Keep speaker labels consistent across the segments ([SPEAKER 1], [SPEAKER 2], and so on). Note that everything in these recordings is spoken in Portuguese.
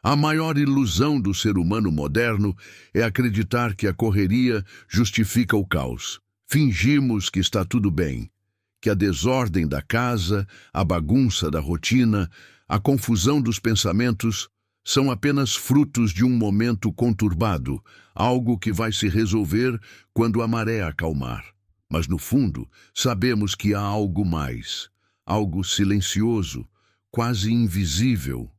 [SPEAKER 1] A maior ilusão do ser humano moderno é acreditar que a correria justifica o caos. Fingimos que está tudo bem, que a desordem da casa, a bagunça da rotina, a confusão dos pensamentos são apenas frutos de um momento conturbado, algo que vai se resolver quando a maré acalmar. Mas no fundo, sabemos que há algo mais, algo silencioso, quase invisível.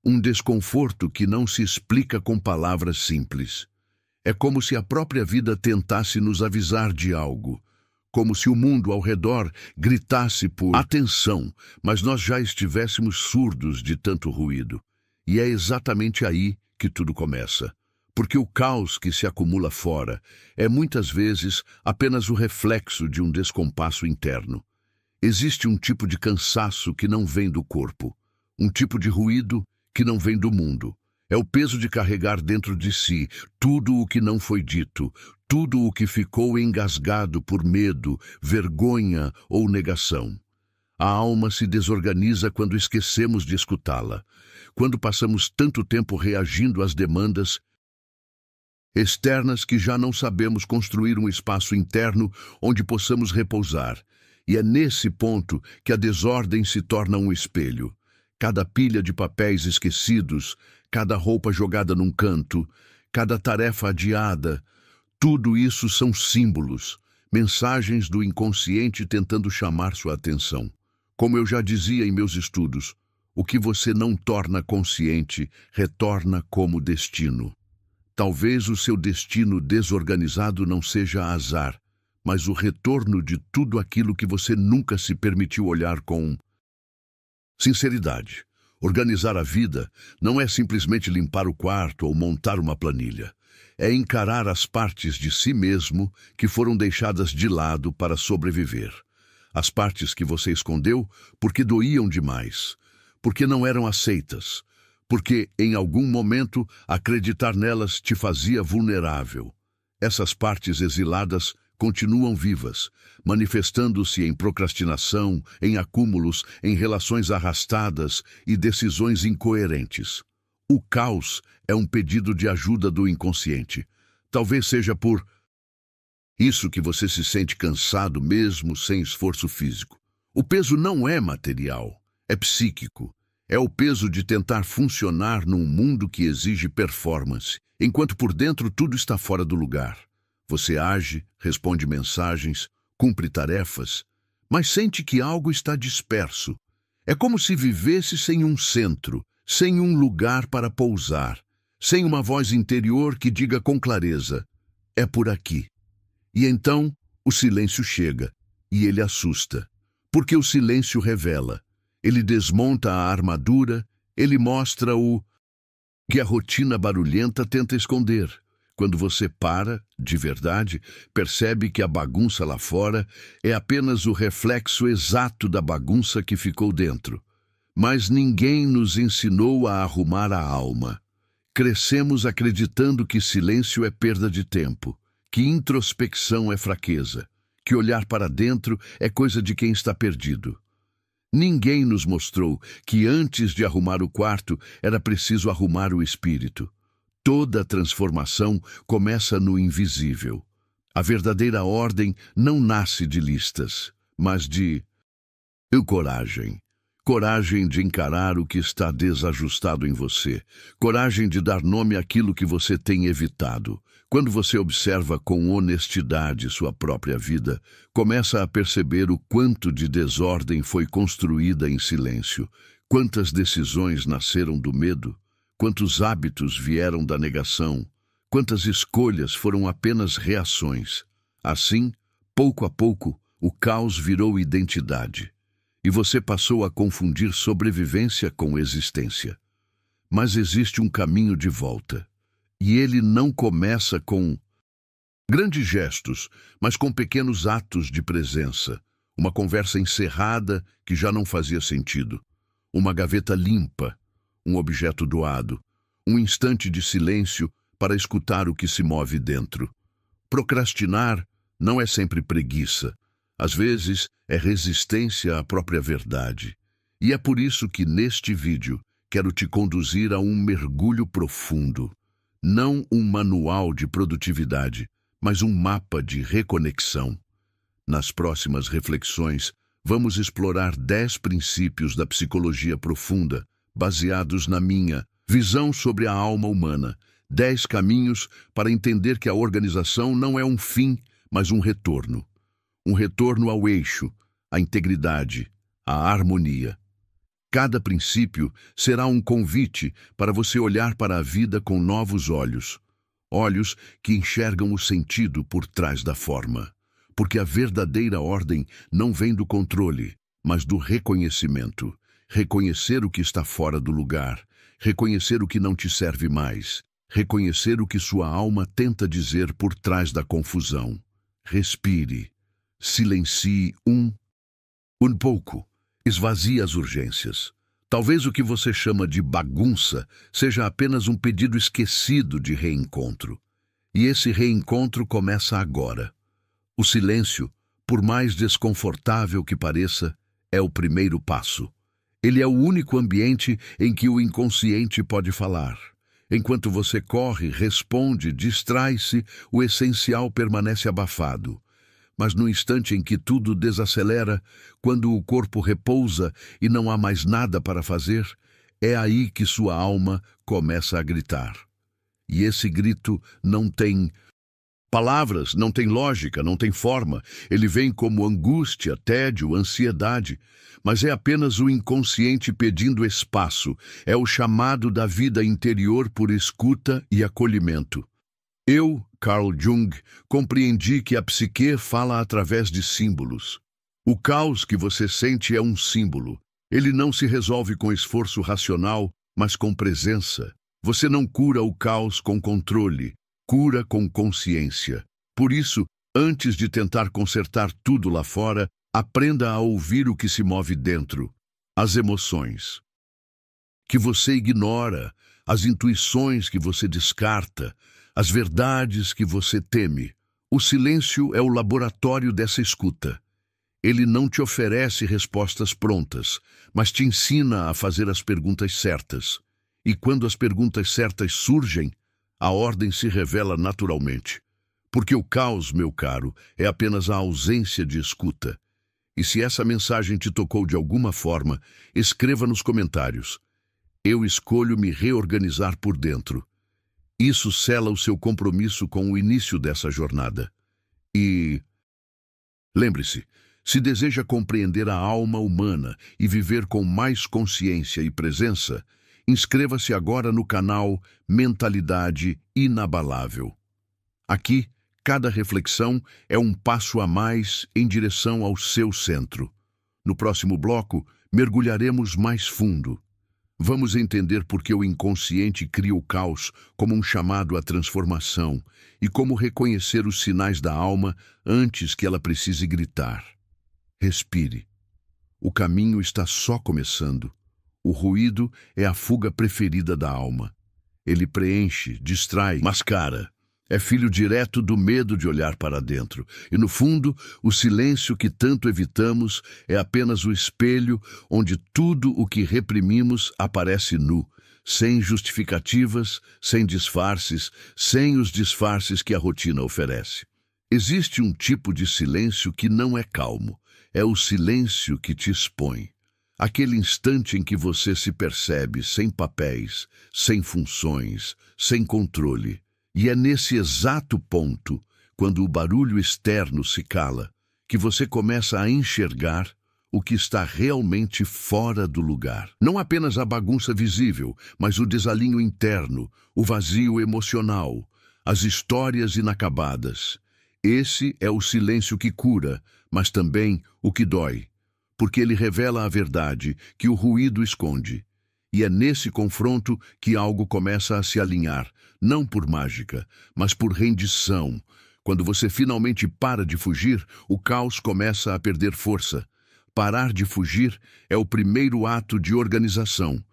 [SPEAKER 1] Um desconforto que não se explica com palavras simples. É como se a própria vida tentasse nos avisar de algo, como se o mundo ao redor gritasse por atenção, mas nós já estivéssemos surdos de tanto ruído. E é exatamente aí que tudo começa. Porque o caos que se acumula fora é muitas vezes apenas o reflexo de um descompasso interno. Existe um tipo de cansaço que não vem do corpo, um tipo de ruído que não vem do mundo. É o peso de carregar dentro de si tudo o que não foi dito, tudo o que ficou engasgado por medo, vergonha ou negação. A alma se desorganiza quando esquecemos de escutá-la, quando passamos tanto tempo reagindo às demandas externas que já não sabemos construir um espaço interno onde possamos repousar. E é nesse ponto que a desordem se torna um espelho. Cada pilha de papéis esquecidos, cada roupa jogada num canto, cada tarefa adiada, tudo isso são símbolos, mensagens do inconsciente tentando chamar sua atenção. Como eu já dizia em meus estudos, o que você não torna consciente retorna como destino. Talvez o seu destino desorganizado não seja azar, mas o retorno de tudo aquilo que você nunca se permitiu olhar com sinceridade. Organizar a vida não é simplesmente limpar o quarto ou montar uma planilha. É encarar as partes de si mesmo que foram deixadas de lado para sobreviver. As partes que você escondeu porque doíam demais, porque não eram aceitas, porque em algum momento acreditar nelas te fazia vulnerável. Essas partes exiladas continuam vivas, manifestando-se em procrastinação, em acúmulos, em relações arrastadas e decisões incoerentes. O caos é um pedido de ajuda do inconsciente. Talvez seja por isso que você se sente cansado mesmo sem esforço físico. O peso não é material, é psíquico. É o peso de tentar funcionar num mundo que exige performance, enquanto por dentro tudo está fora do lugar. Você age, responde mensagens, cumpre tarefas, mas sente que algo está disperso. É como se vivesse sem um centro, sem um lugar para pousar, sem uma voz interior que diga com clareza: é por aqui. E então o silêncio chega, e ele assusta, porque o silêncio revela. Ele desmonta a armadura, ele mostra o que a rotina barulhenta tenta esconder. Quando você para, de verdade, percebe que a bagunça lá fora é apenas o reflexo exato da bagunça que ficou dentro. Mas ninguém nos ensinou a arrumar a alma. Crescemos acreditando que silêncio é perda de tempo, que introspecção é fraqueza, que olhar para dentro é coisa de quem está perdido. Ninguém nos mostrou que antes de arrumar o quarto era preciso arrumar o espírito. Toda transformação começa no invisível. A verdadeira ordem não nasce de listas, mas de coragem. Coragem de encarar o que está desajustado em você. Coragem de dar nome àquilo que você tem evitado. Quando você observa com honestidade sua própria vida, começa a perceber o quanto de desordem foi construída em silêncio, quantas decisões nasceram do medo, quantos hábitos vieram da negação, quantas escolhas foram apenas reações. Assim, pouco a pouco, o caos virou identidade, e você passou a confundir sobrevivência com existência. Mas existe um caminho de volta, e ele não começa com grandes gestos, mas com pequenos atos de presença, uma conversa encerrada que já não fazia sentido, uma gaveta limpa, um objeto doado, um instante de silêncio para escutar o que se move dentro. Procrastinar não é sempre preguiça. Às vezes é resistência à própria verdade. E é por isso que neste vídeo quero te conduzir a um mergulho profundo. Não um manual de produtividade, mas um mapa de reconexão. Nas próximas reflexões, vamos explorar 10 princípios da psicologia profunda, baseados na minha visão sobre a alma humana. 10 caminhos para entender que a organização não é um fim, mas um retorno. Um retorno ao eixo, à integridade, à harmonia. Cada princípio será um convite para você olhar para a vida com novos olhos. Olhos que enxergam o sentido por trás da forma. Porque a verdadeira ordem não vem do controle, mas do reconhecimento. Reconhecer o que está fora do lugar. Reconhecer o que não te serve mais. Reconhecer o que sua alma tenta dizer por trás da confusão. Respire. Silencie um pouco. Esvazie as urgências. Talvez o que você chama de bagunça seja apenas um pedido esquecido de reencontro. E esse reencontro começa agora. O silêncio, por mais desconfortável que pareça, é o primeiro passo. Ele é o único ambiente em que o inconsciente pode falar. Enquanto você corre, responde, distrai-se, o essencial permanece abafado. Mas no instante em que tudo desacelera, quando o corpo repousa e não há mais nada para fazer, é aí que sua alma começa a gritar. E esse grito não tem palavras, não tem lógica, não tem forma. Ele vem como angústia, tédio, ansiedade. Mas é apenas o inconsciente pedindo espaço. É o chamado da vida interior por escuta e acolhimento. Eu, Carl Jung, compreendi que a psique fala através de símbolos. O caos que você sente é um símbolo. Ele não se resolve com esforço racional, mas com presença. Você não cura o caos com controle. Cura com consciência. Por isso, antes de tentar consertar tudo lá fora, aprenda a ouvir o que se move dentro. As emoções que você ignora, as intuições que você descarta, as verdades que você teme. O silêncio é o laboratório dessa escuta. Ele não te oferece respostas prontas, mas te ensina a fazer as perguntas certas. E quando as perguntas certas surgem, a ordem se revela naturalmente. Porque o caos, meu caro, é apenas a ausência de escuta. E se essa mensagem te tocou de alguma forma, escreva nos comentários. Eu escolho me reorganizar por dentro. Isso sela o seu compromisso com o início dessa jornada. E lembre-se, se deseja compreender a alma humana e viver com mais consciência e presença, inscreva-se agora no canal Mentalidade Inabalável. Aqui, cada reflexão é um passo a mais em direção ao seu centro. No próximo bloco, mergulharemos mais fundo. Vamos entender por que o inconsciente cria o caos como um chamado à transformação e como reconhecer os sinais da alma antes que ela precise gritar. Respire. O caminho está só começando. O ruído é a fuga preferida da alma. Ele preenche, distrai, mascara. É filho direto do medo de olhar para dentro. E, no fundo, o silêncio que tanto evitamos é apenas o espelho onde tudo o que reprimimos aparece nu, sem justificativas, sem disfarces, sem os disfarces que a rotina oferece. Existe um tipo de silêncio que não é calmo. É o silêncio que te expõe. Aquele instante em que você se percebe sem papéis, sem funções, sem controle. E é nesse exato ponto, quando o barulho externo se cala, que você começa a enxergar o que está realmente fora do lugar. Não apenas a bagunça visível, mas o desalinho interno, o vazio emocional, as histórias inacabadas. Esse é o silêncio que cura, mas também o que dói, porque ele revela a verdade que o ruído esconde. E é nesse confronto que algo começa a se alinhar, não por mágica, mas por rendição. Quando você finalmente para de fugir, o caos começa a perder força. Parar de fugir é o primeiro ato de organização.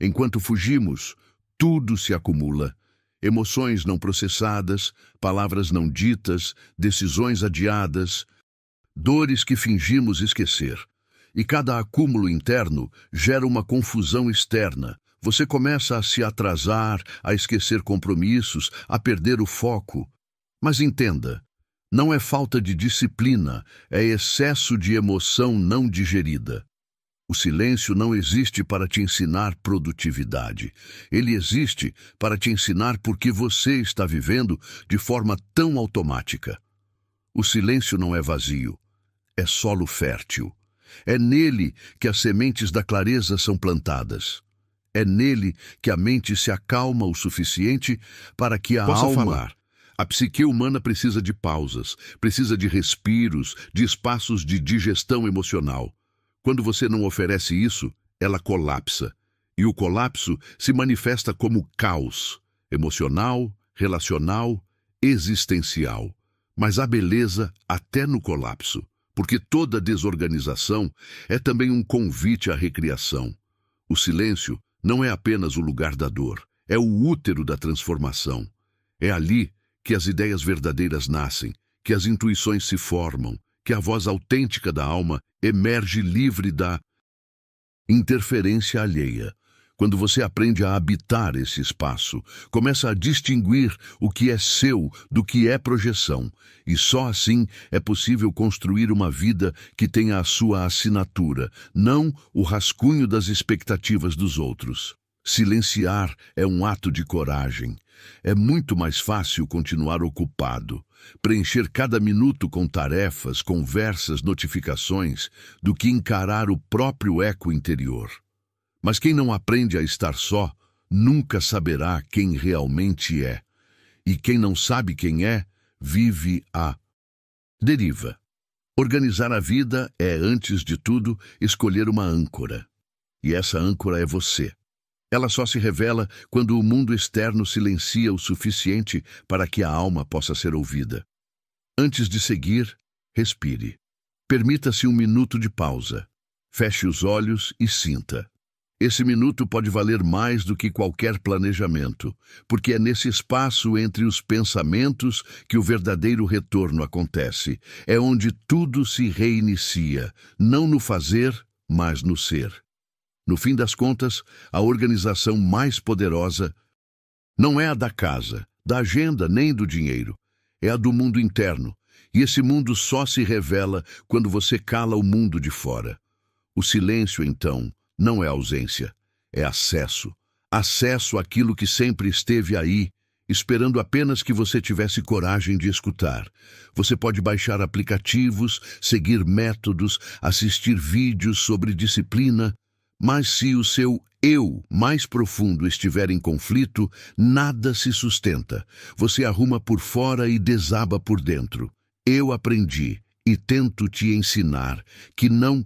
[SPEAKER 1] Enquanto fugimos, tudo se acumula. Emoções não processadas, palavras não ditas, decisões adiadas, dores que fingimos esquecer. E cada acúmulo interno gera uma confusão externa, Você começa a se atrasar, a esquecer compromissos, a perder o foco. Mas entenda, não é falta de disciplina, é excesso de emoção não digerida. O silêncio não existe para te ensinar produtividade. Ele existe para te ensinar porque você está vivendo de forma tão automática. O silêncio não é vazio, é solo fértil. É nele que as sementes da clareza são plantadas. É nele que a mente se acalma o suficiente para que a alma... A psique humana precisa de pausas, precisa de respiros, de espaços de digestão emocional. Quando você não oferece isso, ela colapsa. E o colapso se manifesta como caos emocional, relacional, existencial. Mas há beleza até no colapso, porque toda desorganização é também um convite à recriação. O silêncio não é apenas o lugar da dor, é o útero da transformação. É ali que as ideias verdadeiras nascem, que as intuições se formam, que a voz autêntica da alma emerge livre da interferência alheia. Quando você aprende a habitar esse espaço, começa a distinguir o que é seu do que é projeção, e só assim é possível construir uma vida que tenha a sua assinatura, não o rascunho das expectativas dos outros. Silenciar é um ato de coragem. É muito mais fácil continuar ocupado, preencher cada minuto com tarefas, conversas, notificações, do que encarar o próprio eco interior. Mas quem não aprende a estar só, nunca saberá quem realmente é. E quem não sabe quem é, vive a deriva. Organizar a vida é, antes de tudo, escolher uma âncora. E essa âncora é você. Ela só se revela quando o mundo externo silencia o suficiente para que a alma possa ser ouvida. Antes de seguir, respire. Permita-se um minuto de pausa. Feche os olhos e sinta. Esse minuto pode valer mais do que qualquer planejamento, porque é nesse espaço entre os pensamentos que o verdadeiro retorno acontece. É onde tudo se reinicia, não no fazer, mas no ser. No fim das contas, a organização mais poderosa não é a da casa, da agenda nem do dinheiro. É a do mundo interno. E esse mundo só se revela quando você cala o mundo de fora. O silêncio, então, não é ausência, é acesso. Acesso àquilo que sempre esteve aí, esperando apenas que você tivesse coragem de escutar. Você pode baixar aplicativos, seguir métodos, assistir vídeos sobre disciplina, mas se o seu eu mais profundo estiver em conflito, nada se sustenta. Você arruma por fora e desaba por dentro. Eu aprendi e tento te ensinar que não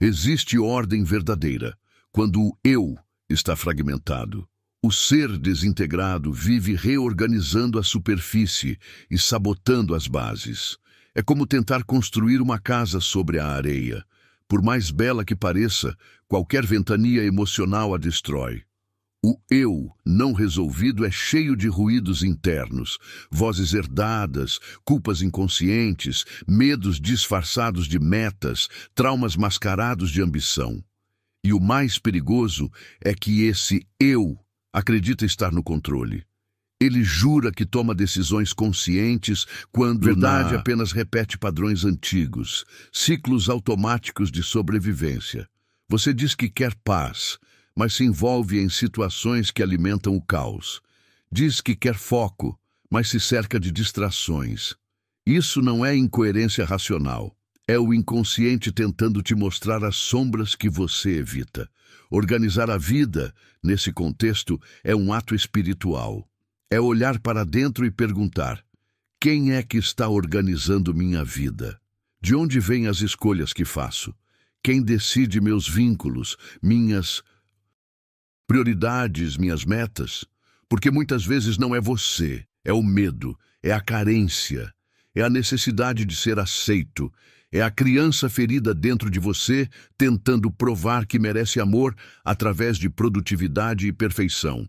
[SPEAKER 1] existe ordem verdadeira quando o eu está fragmentado. O ser desintegrado vive reorganizando a superfície e sabotando as bases. É como tentar construir uma casa sobre a areia. Por mais bela que pareça, qualquer ventania emocional a destrói. O eu não resolvido é cheio de ruídos internos, vozes herdadas, culpas inconscientes, medos disfarçados de metas, traumas mascarados de ambição. E o mais perigoso é que esse eu acredita estar no controle. Ele jura que toma decisões conscientes quando, verdade, apenas repete padrões antigos, ciclos automáticos de sobrevivência. Você diz que quer paz, mas se envolve em situações que alimentam o caos. Diz que quer foco, mas se cerca de distrações. Isso não é incoerência racional. É o inconsciente tentando te mostrar as sombras que você evita. Organizar a vida, nesse contexto, é um ato espiritual. É olhar para dentro e perguntar: quem é que está organizando minha vida? De onde vêm as escolhas que faço? Quem decide meus vínculos, minhas prioridades, minhas metas? Porque muitas vezes não é você, é o medo, é a carência, é a necessidade de ser aceito, é a criança ferida dentro de você tentando provar que merece amor através de produtividade e perfeição.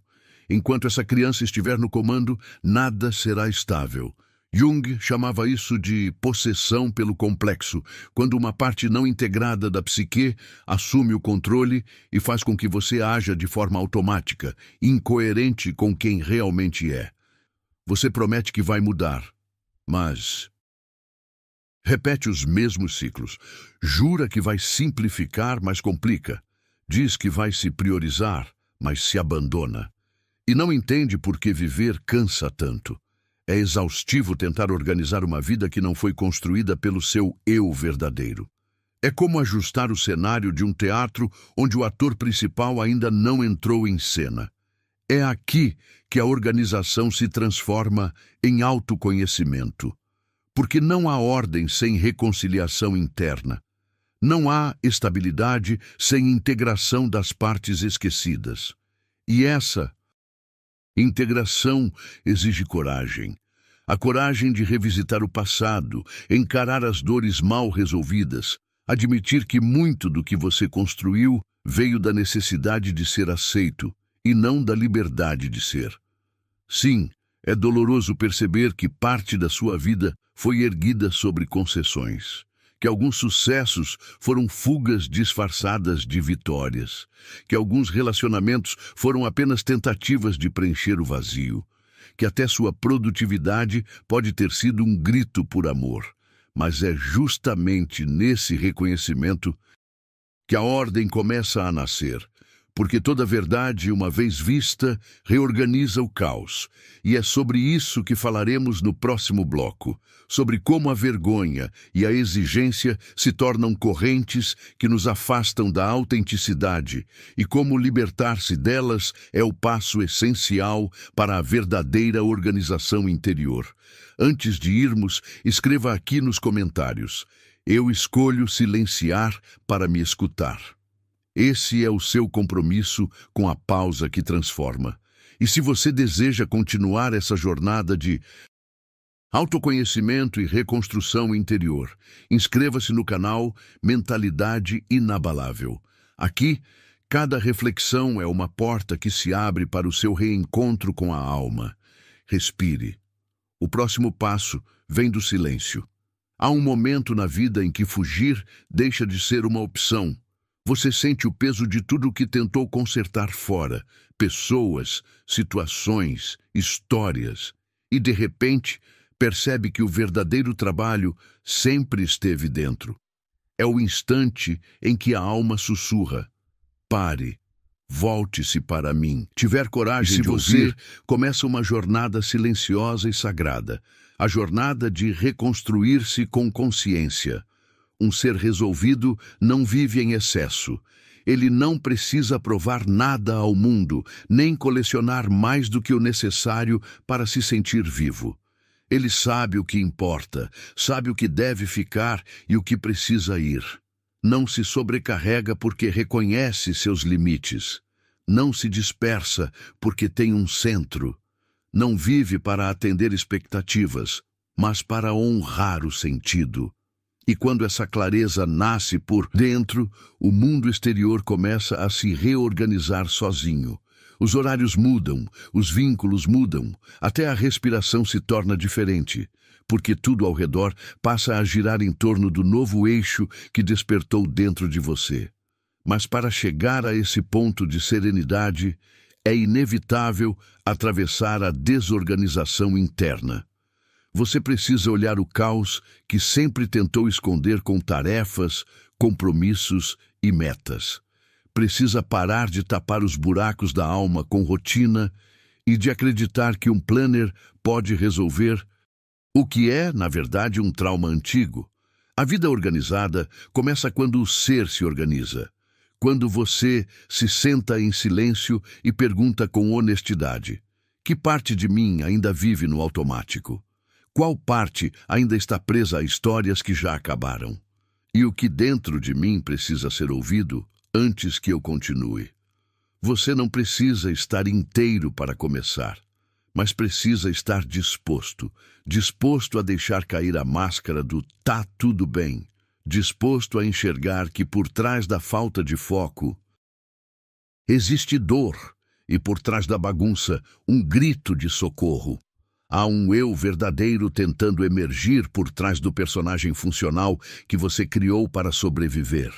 [SPEAKER 1] Enquanto essa criança estiver no comando, nada será estável. Jung chamava isso de possessão pelo complexo, quando uma parte não integrada da psique assume o controle e faz com que você haja de forma automática, incoerente com quem realmente é. Você promete que vai mudar, mas repete os mesmos ciclos. Jura que vai simplificar, mas complica. Diz que vai se priorizar, mas se abandona. E não entende por que viver cansa tanto. É exaustivo tentar organizar uma vida que não foi construída pelo seu eu verdadeiro. É como ajustar o cenário de um teatro onde o ator principal ainda não entrou em cena. É aqui que a organização se transforma em autoconhecimento. Porque não há ordem sem reconciliação interna. Não há estabilidade sem integração das partes esquecidas. E essa integração exige coragem. A coragem de revisitar o passado, encarar as dores mal resolvidas, admitir que muito do que você construiu veio da necessidade de ser aceito e não da liberdade de ser. Sim, é doloroso perceber que parte da sua vida foi erguida sobre concessões, que alguns sucessos foram fugas disfarçadas de vitórias, que alguns relacionamentos foram apenas tentativas de preencher o vazio, que até sua produtividade pode ter sido um grito por amor. Mas é justamente nesse reconhecimento que a ordem começa a nascer, porque toda verdade, uma vez vista, reorganiza o caos. E é sobre isso que falaremos no próximo bloco, sobre como a vergonha e a exigência se tornam correntes que nos afastam da autenticidade e como libertar-se delas é o passo essencial para a verdadeira organização interior. Antes de irmos, escreva aqui nos comentários: eu escolho silenciar para me escutar. Esse é o seu compromisso com a pausa que transforma. E se você deseja continuar essa jornada de autoconhecimento e reconstrução interior, inscreva-se no canal Mentalidade Inabalável. Aqui, cada reflexão é uma porta que se abre para o seu reencontro com a alma. Respire. O próximo passo vem do silêncio. Há um momento na vida em que fugir deixa de ser uma opção. Você sente o peso de tudo o que tentou consertar fora, pessoas, situações, histórias, e de repente percebe que o verdadeiro trabalho sempre esteve dentro. É o instante em que a alma sussurra: pare, volte-se para mim. Tiver coragem de ouvir, começa uma jornada silenciosa e sagrada, a jornada de reconstruir-se com consciência. Um ser resolvido não vive em excesso. Ele não precisa provar nada ao mundo, nem colecionar mais do que o necessário para se sentir vivo. Ele sabe o que importa, sabe o que deve ficar e o que precisa ir. Não se sobrecarrega porque reconhece seus limites. Não se dispersa porque tem um centro. Não vive para atender expectativas, mas para honrar o sentido. E quando essa clareza nasce por dentro, o mundo exterior começa a se reorganizar sozinho. Os horários mudam, os vínculos mudam, até a respiração se torna diferente, porque tudo ao redor passa a girar em torno do novo eixo que despertou dentro de você. Mas para chegar a esse ponto de serenidade, é inevitável atravessar a desorganização interna. Você precisa olhar o caos que sempre tentou esconder com tarefas, compromissos e metas. Precisa parar de tapar os buracos da alma com rotina e de acreditar que um planner pode resolver o que é, na verdade, um trauma antigo. A vida organizada começa quando o ser se organiza, quando você se senta em silêncio e pergunta com honestidade: que parte de mim ainda vive no automático? Qual parte ainda está presa a histórias que já acabaram? E o que dentro de mim precisa ser ouvido antes que eu continue? Você não precisa estar inteiro para começar, mas precisa estar disposto a deixar cair a máscara do "tá tudo bem", disposto a enxergar que por trás da falta de foco existe dor e por trás da bagunça um grito de socorro. Há um eu verdadeiro tentando emergir por trás do personagem funcional que você criou para sobreviver.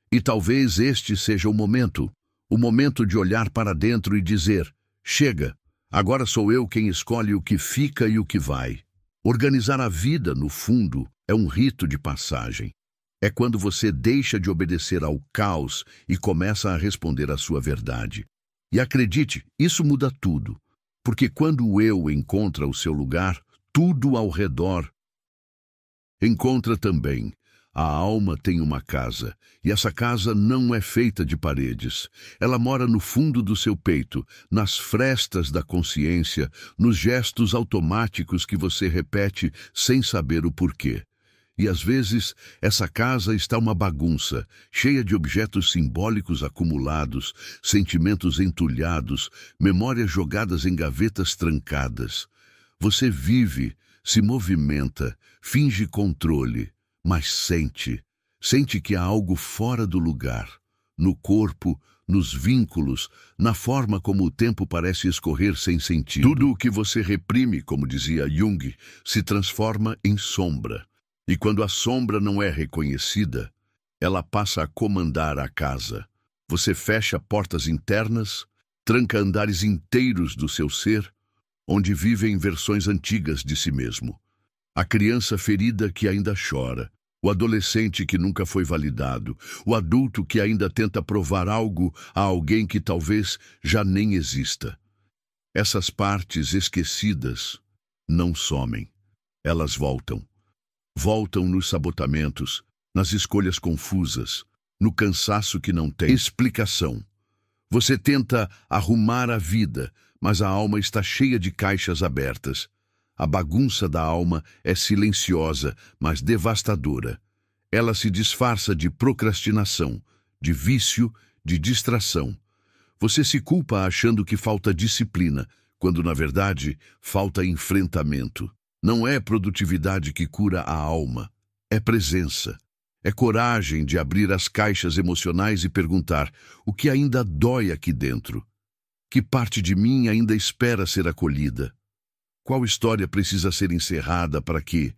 [SPEAKER 1] E talvez este seja o momento de olhar para dentro e dizer: chega, agora sou eu quem escolhe o que fica e o que vai. Organizar a vida, no fundo, é um rito de passagem. É quando você deixa de obedecer ao caos e começa a responder à sua verdade. E acredite, isso muda tudo. Porque quando o eu encontra o seu lugar, tudo ao redor encontra também. A alma tem uma casa, e essa casa não é feita de paredes. Ela mora no fundo do seu peito, nas frestas da consciência, nos gestos automáticos que você repete sem saber o porquê. E às vezes, essa casa está uma bagunça, cheia de objetos simbólicos acumulados, sentimentos entulhados, memórias jogadas em gavetas trancadas. Você vive, se movimenta, finge controle, mas sente que há algo fora do lugar, no corpo, nos vínculos, na forma como o tempo parece escorrer sem sentido. Tudo o que você reprime, como dizia Jung, se transforma em sombra. E quando a sombra não é reconhecida, ela passa a comandar a casa. Você fecha portas internas, tranca andares inteiros do seu ser, onde vivem versões antigas de si mesmo. A criança ferida que ainda chora, o adolescente que nunca foi validado, o adulto que ainda tenta provar algo a alguém que talvez já nem exista. Essas partes esquecidas não somem, elas voltam. Voltam nos sabotamentos, nas escolhas confusas, no cansaço que não tem explicação. Você tenta arrumar a vida, mas a alma está cheia de caixas abertas. A bagunça da alma é silenciosa, mas devastadora. Ela se disfarça de procrastinação, de vício, de distração. Você se culpa achando que falta disciplina, quando na verdade falta enfrentamento. Não é produtividade que cura a alma, é presença. É coragem de abrir as caixas emocionais e perguntar: o que ainda dói aqui dentro? Que parte de mim ainda espera ser acolhida? Qual história precisa ser encerrada para que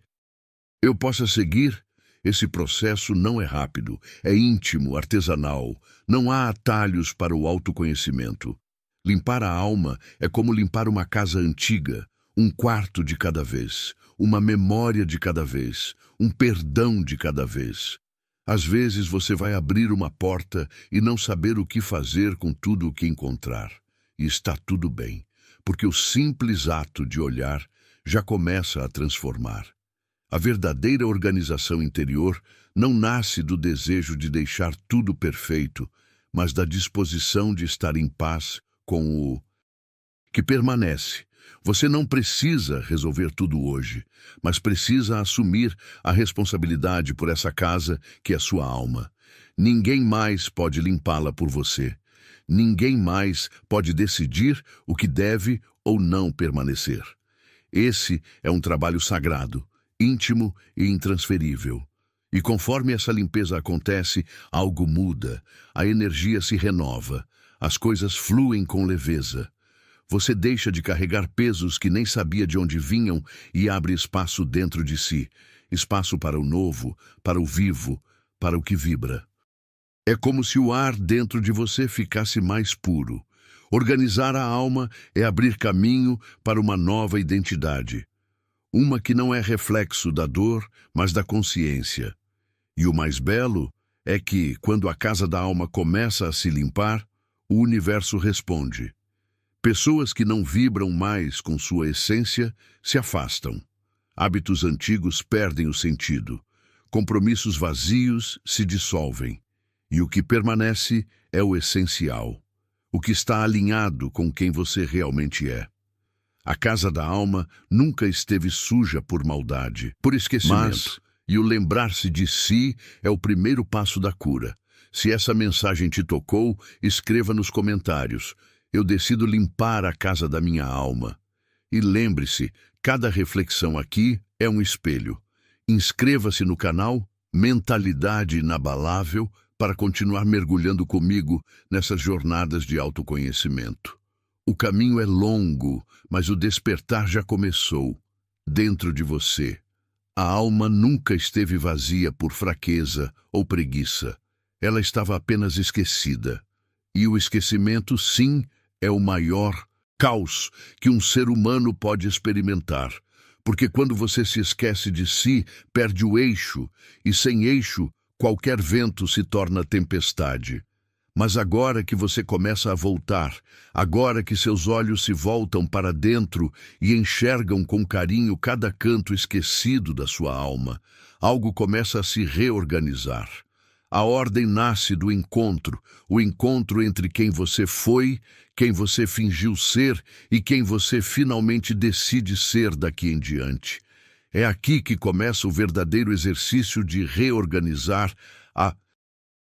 [SPEAKER 1] eu possa seguir? Esse processo não é rápido, é íntimo, artesanal. Não há atalhos para o autoconhecimento. Limpar a alma é como limpar uma casa antiga. Um quarto de cada vez, uma memória de cada vez, um perdão de cada vez. Às vezes você vai abrir uma porta e não saber o que fazer com tudo o que encontrar. E está tudo bem, porque o simples ato de olhar já começa a transformar. A verdadeira organização interior não nasce do desejo de deixar tudo perfeito, mas da disposição de estar em paz com o que permanece. Você não precisa resolver tudo hoje, mas precisa assumir a responsabilidade por essa casa que é sua alma. Ninguém mais pode limpá-la por você. Ninguém mais pode decidir o que deve ou não permanecer. Esse é um trabalho sagrado, íntimo e intransferível. E conforme essa limpeza acontece, algo muda, a energia se renova, as coisas fluem com leveza. Você deixa de carregar pesos que nem sabia de onde vinham e abre espaço dentro de si, espaço para o novo, para o vivo, para o que vibra. É como se o ar dentro de você ficasse mais puro. Organizar a alma é abrir caminho para uma nova identidade. Uma que não é reflexo da dor, mas da consciência. E o mais belo é que, quando a casa da alma começa a se limpar, o universo responde. Pessoas que não vibram mais com sua essência se afastam. Hábitos antigos perdem o sentido. Compromissos vazios se dissolvem. E o que permanece é o essencial. O que está alinhado com quem você realmente é. A casa da alma nunca esteve suja por maldade, por esquecimento. E o lembrar-se de si é o primeiro passo da cura. Se essa mensagem te tocou, escreva nos comentários. Eu decido limpar a casa da minha alma. E lembre-se, cada reflexão aqui é um espelho. Inscreva-se no canal Mentalidade Inabalável para continuar mergulhando comigo nessas jornadas de autoconhecimento. O caminho é longo, mas o despertar já começou. Dentro de você. A alma nunca esteve vazia por fraqueza ou preguiça. Ela estava apenas esquecida. E o esquecimento, sim, é o maior caos que um ser humano pode experimentar. Porque quando você se esquece de si, perde o eixo, e sem eixo, qualquer vento se torna tempestade. Mas agora que você começa a voltar, agora que seus olhos se voltam para dentro e enxergam com carinho cada canto esquecido da sua alma, algo começa a se reorganizar. A ordem nasce do encontro, o encontro entre quem você foi, quem você fingiu ser e quem você finalmente decide ser daqui em diante. É aqui que começa o verdadeiro exercício de reorganizar a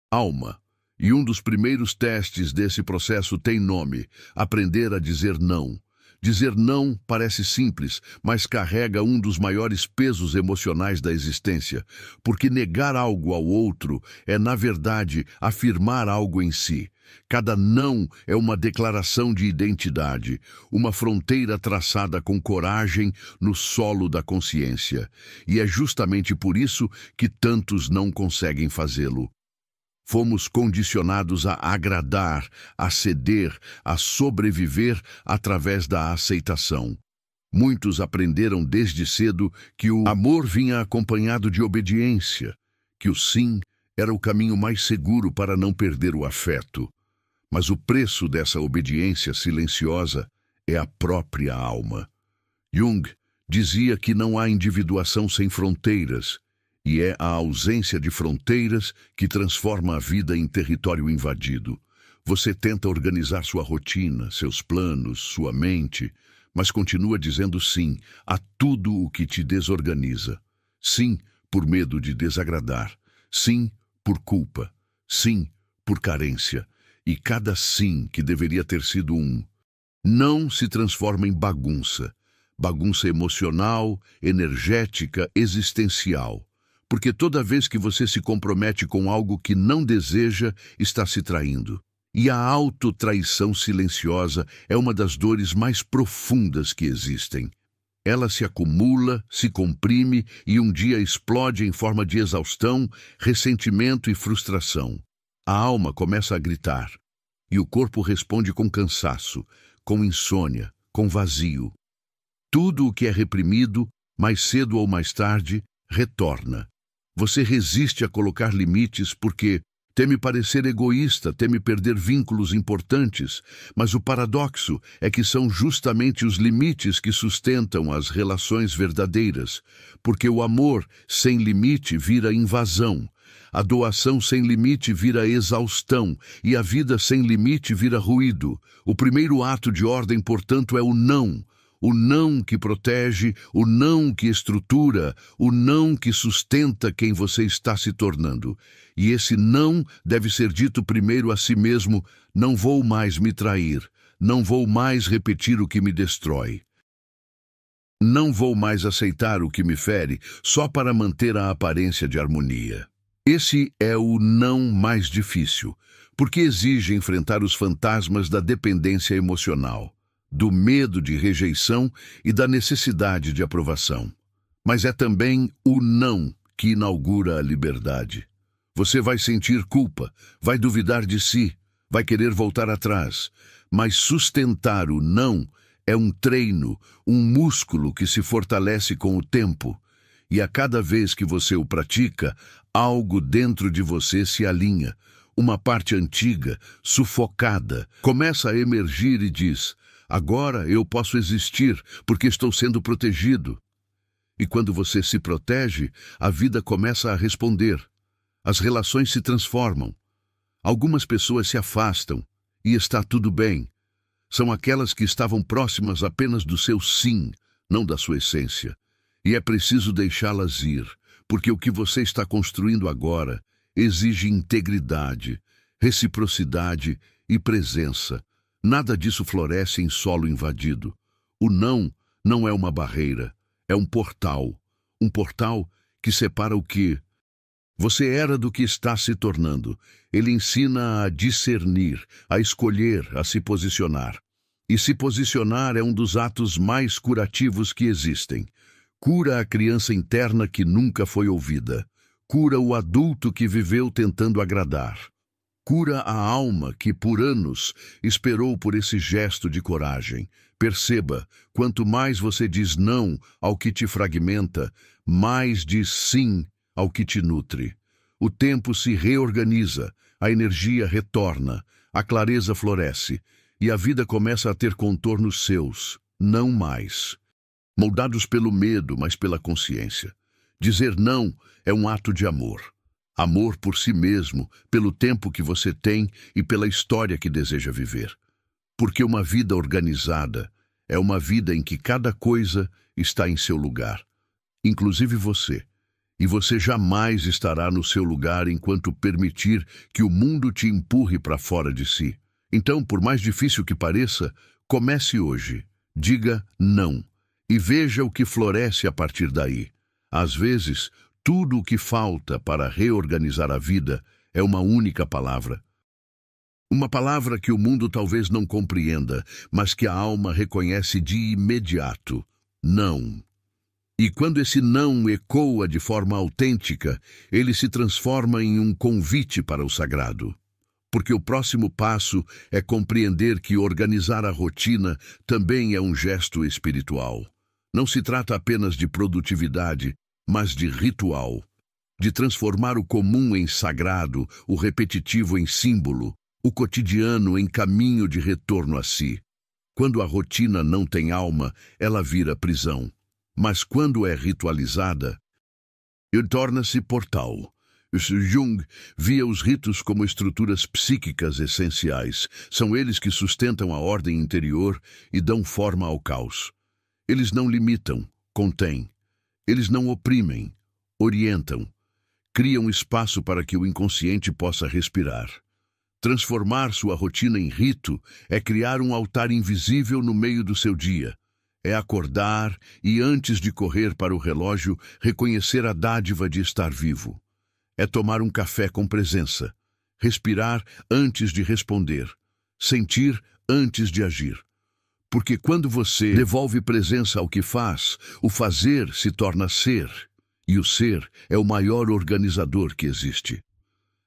[SPEAKER 1] alma. E um dos primeiros testes desse processo tem nome: aprender a dizer não. Dizer não parece simples, mas carrega um dos maiores pesos emocionais da existência, porque negar algo ao outro é, na verdade, afirmar algo em si. Cada não é uma declaração de identidade, uma fronteira traçada com coragem no solo da consciência. E é justamente por isso que tantos não conseguem fazê-lo. Fomos condicionados a agradar, a ceder, a sobreviver através da aceitação. Muitos aprenderam desde cedo que o amor vinha acompanhado de obediência, que o sim era o caminho mais seguro para não perder o afeto. Mas o preço dessa obediência silenciosa é a própria alma. Jung dizia que não há individuação sem fronteiras, e é a ausência de fronteiras que transforma a vida em território invadido. Você tenta organizar sua rotina, seus planos, sua mente, mas continua dizendo sim a tudo o que te desorganiza. Sim, por medo de desagradar. Sim, por culpa. Sim, por carência. E cada sim que deveria ter sido um não se transforma em bagunça. Bagunça emocional, energética, existencial. Porque toda vez que você se compromete com algo que não deseja, está se traindo. E a autotraição silenciosa é uma das dores mais profundas que existem. Ela se acumula, se comprime e um dia explode em forma de exaustão, ressentimento e frustração. A alma começa a gritar, e o corpo responde com cansaço, com insônia, com vazio. Tudo o que é reprimido, mais cedo ou mais tarde, retorna. Você resiste a colocar limites porque teme parecer egoísta, teme perder vínculos importantes, mas o paradoxo é que são justamente os limites que sustentam as relações verdadeiras, porque o amor sem limite vira invasão, a doação sem limite vira exaustão e a vida sem limite vira ruído. O primeiro ato de ordem, portanto, é o não. O não que protege, o não que estrutura, o não que sustenta quem você está se tornando. E esse não deve ser dito primeiro a si mesmo: não vou mais me trair, não vou mais repetir o que me destrói. Não vou mais aceitar o que me fere só para manter a aparência de harmonia. Esse é o não mais difícil, porque exige enfrentar os fantasmas da dependência emocional, do medo de rejeição e da necessidade de aprovação. Mas é também o não que inaugura a liberdade. Você vai sentir culpa, vai duvidar de si, vai querer voltar atrás, mas sustentar o não é um treino, um músculo que se fortalece com o tempo. E a cada vez que você o pratica, algo dentro de você se alinha. Uma parte antiga, sufocada, começa a emergir e diz: agora eu posso existir porque estou sendo protegido. E quando você se protege, a vida começa a responder. As relações se transformam. Algumas pessoas se afastam e está tudo bem. São aquelas que estavam próximas apenas do seu sim, não da sua essência. E é preciso deixá-las ir, porque o que você está construindo agora exige integridade, reciprocidade e presença. Nada disso floresce em solo invadido. O não é uma barreira, é um portal que separa o que você era do que está se tornando. Ele ensina a discernir, a escolher, a se posicionar. E se posicionar é um dos atos mais curativos que existem. Cura a criança interna que nunca foi ouvida. Cura o adulto que viveu tentando agradar. Cura a alma que, por anos, esperou por esse gesto de coragem. Perceba, quanto mais você diz não ao que te fragmenta, mais diz sim ao que te nutre. O tempo se reorganiza, a energia retorna, a clareza floresce, e a vida começa a ter contornos seus, não mais. Moldados pelo medo, mas pela consciência. Dizer não é um ato de amor. Amor por si mesmo, pelo tempo que você tem e pela história que deseja viver. Porque uma vida organizada é uma vida em que cada coisa está em seu lugar, inclusive você. E você jamais estará no seu lugar enquanto permitir que o mundo te empurre para fora de si. Então, por mais difícil que pareça, comece hoje. Diga não e veja o que floresce a partir daí. Às vezes, tudo o que falta para reorganizar a vida é uma única palavra. Uma palavra que o mundo talvez não compreenda, mas que a alma reconhece de imediato. Não. E quando esse não ecoa de forma autêntica, ele se transforma em um convite para o sagrado. Porque o próximo passo é compreender que organizar a rotina também é um gesto espiritual. Não se trata apenas de produtividade, mas de ritual, de transformar o comum em sagrado, o repetitivo em símbolo, o cotidiano em caminho de retorno a si. Quando a rotina não tem alma, ela vira prisão. Mas quando é ritualizada, ele torna-se portal. Jung via os ritos como estruturas psíquicas essenciais. São eles que sustentam a ordem interior e dão forma ao caos. Eles não limitam, contêm. Eles não oprimem, orientam. Criam espaço para que o inconsciente possa respirar. Transformar sua rotina em rito é criar um altar invisível no meio do seu dia. É acordar e, antes de correr para o relógio, reconhecer a dádiva de estar vivo. É tomar um café com presença. Respirar antes de responder. Sentir antes de agir. Porque quando você devolve presença ao que faz, o fazer se torna ser. E o ser é o maior organizador que existe.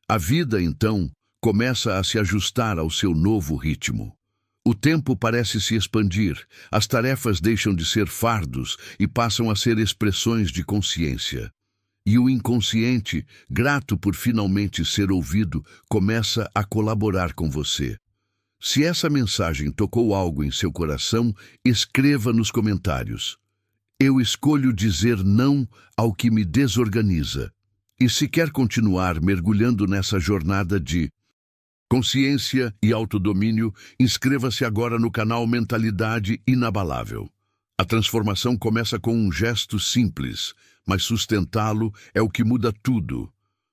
[SPEAKER 1] A vida, então, começa a se ajustar ao seu novo ritmo. O tempo parece se expandir, as tarefas deixam de ser fardos e passam a ser expressões de consciência. E o inconsciente, grato por finalmente ser ouvido, começa a colaborar com você. Se essa mensagem tocou algo em seu coração, escreva nos comentários. Eu escolho dizer não ao que me desorganiza. E se quer continuar mergulhando nessa jornada de consciência e autodomínio, inscreva-se agora no canal Mentalidade Inabalável. A transformação começa com um gesto simples, mas sustentá-lo é o que muda tudo.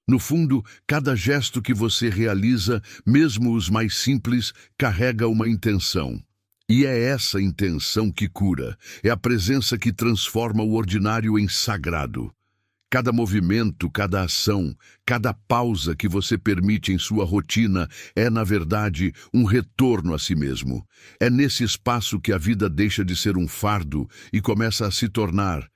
[SPEAKER 1] No fundo, cada gesto que você realiza, mesmo os mais simples, carrega uma intenção. E é essa intenção que cura, é a presença que transforma o ordinário em sagrado. Cada movimento, cada ação, cada pausa que você permite em sua rotina é, na verdade, um retorno a si mesmo. É nesse espaço que a vida deixa de ser um fardo e começa a se tornar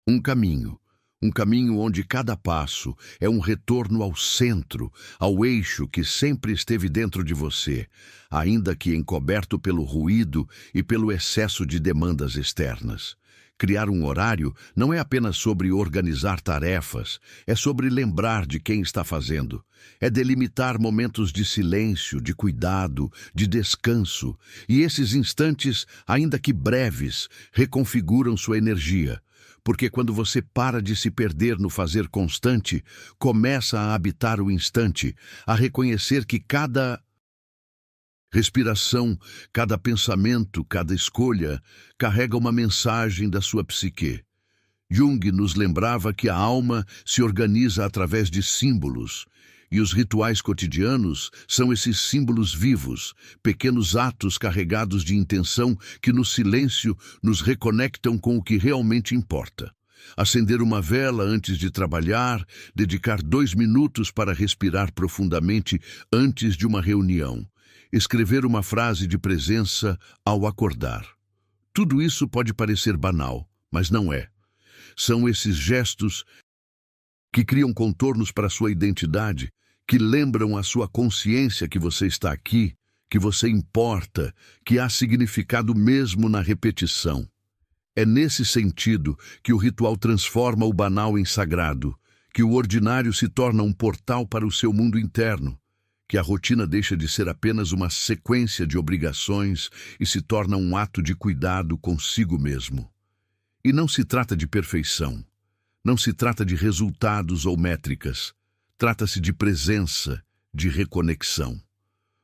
[SPEAKER 1] um caminho. Um caminho onde cada passo é um retorno ao centro, ao eixo que sempre esteve dentro de você, ainda que encoberto pelo ruído e pelo excesso de demandas externas. Criar um horário não é apenas sobre organizar tarefas, é sobre lembrar de quem está fazendo. É delimitar momentos de silêncio, de cuidado, de descanso. E esses instantes, ainda que breves, reconfiguram sua energia. Porque quando você para de se perder no fazer constante, começa a habitar o instante, a reconhecer que cada respiração, cada pensamento, cada escolha, carrega uma mensagem da sua psique. Jung nos lembrava que a alma se organiza através de símbolos, e os rituais cotidianos são esses símbolos vivos, pequenos atos carregados de intenção que no silêncio nos reconectam com o que realmente importa. Acender uma vela antes de trabalhar, dedicar 2 minutos para respirar profundamente antes de uma reunião. escrever uma frase de presença ao acordar. Tudo isso pode parecer banal, mas não é. São esses gestos que criam contornos para a sua identidade, que lembram a sua consciência que você está aqui, que você importa, que há significado mesmo na repetição. É nesse sentido que o ritual transforma o banal em sagrado, que o ordinário se torna um portal para o seu mundo interno, que a rotina deixa de ser apenas uma sequência de obrigações e se torna um ato de cuidado consigo mesmo. E não se trata de perfeição, não se trata de resultados ou métricas, trata-se de presença, de reconexão.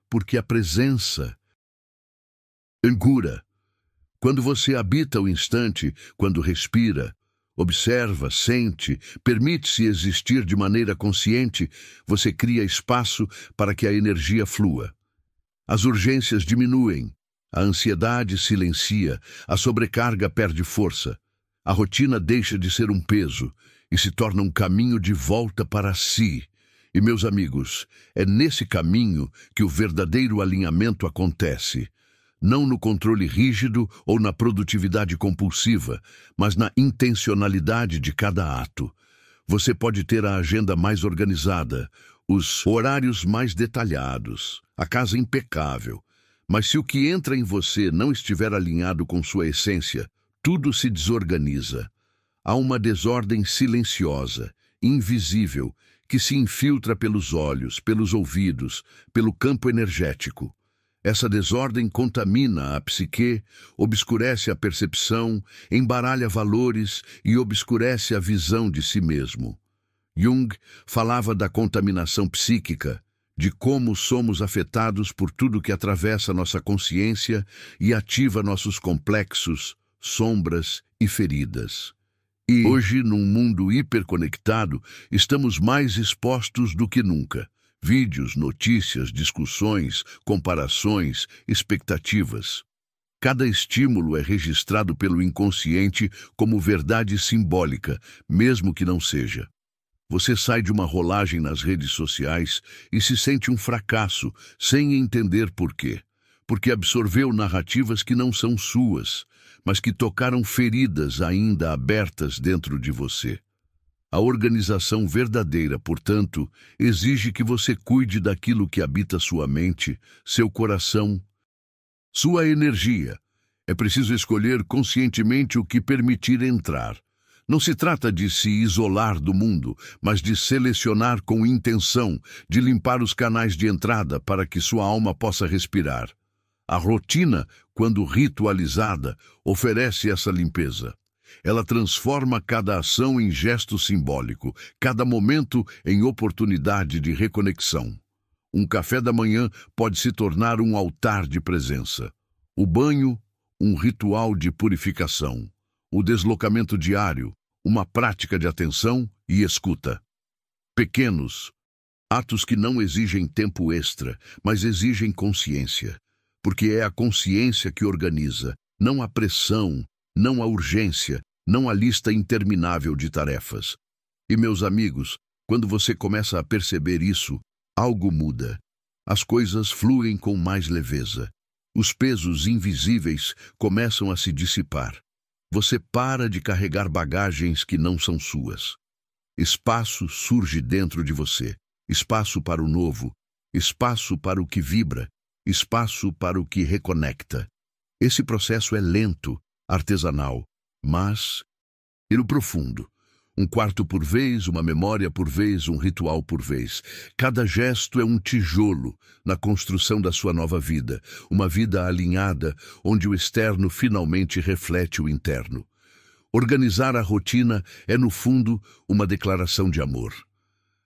[SPEAKER 1] Porque a presença cura. Quando você habita o instante, quando respira, observa, sente, permite-se existir de maneira consciente, você cria espaço para que a energia flua. As urgências diminuem, a ansiedade silencia, a sobrecarga perde força, a rotina deixa de ser um peso e se torna um caminho de volta para si. E, meus amigos, é nesse caminho que o verdadeiro alinhamento acontece. Não no controle rígido ou na produtividade compulsiva, mas na intencionalidade de cada ato. Você pode ter a agenda mais organizada, os horários mais detalhados, a casa impecável, mas se o que entra em você não estiver alinhado com sua essência, tudo se desorganiza. Há uma desordem silenciosa, invisível, que se infiltra pelos olhos, pelos ouvidos, pelo campo energético. Essa desordem contamina a psique, obscurece a percepção, embaralha valores e obscurece a visão de si mesmo. Jung falava da contaminação psíquica, de como somos afetados por tudo que atravessa nossa consciência e ativa nossos complexos, sombras e feridas. E hoje, num mundo hiperconectado, estamos mais expostos do que nunca. Vídeos, notícias, discussões, comparações, expectativas. Cada estímulo é registrado pelo inconsciente como verdade simbólica, mesmo que não seja. Você sai de uma rolagem nas redes sociais e se sente um fracasso, sem entender por quê. Porque absorveu narrativas que não são suas, mas que tocaram feridas ainda abertas dentro de você. A organização verdadeira, portanto, exige que você cuide daquilo que habita sua mente, seu coração, sua energia. É preciso escolher conscientemente o que permitir entrar. Não se trata de se isolar do mundo, mas de selecionar com intenção, de limpar os canais de entrada para que sua alma possa respirar. A rotina, quando ritualizada, oferece essa limpeza. Ela transforma cada ação em gesto simbólico, cada momento em oportunidade de reconexão. Um café da manhã pode se tornar um altar de presença. O banho, um ritual de purificação. O deslocamento diário, uma prática de atenção e escuta. Pequenos, atos que não exigem tempo extra, mas exigem consciência. Porque é a consciência que organiza, não a pressão, não a urgência, não a lista interminável de tarefas. E, meus amigos, quando você começa a perceber isso, algo muda. As coisas fluem com mais leveza. Os pesos invisíveis começam a se dissipar. Você para de carregar bagagens que não são suas. Espaço surge dentro de você. Espaço para o novo. Espaço para o que vibra. Espaço para o que reconecta. Esse processo é lento, artesanal, mas e no profundo. Um quarto por vez, uma memória por vez, um ritual por vez. Cada gesto é um tijolo na construção da sua nova vida, uma vida alinhada, onde o externo finalmente reflete o interno. Organizar a rotina é, no fundo, uma declaração de amor.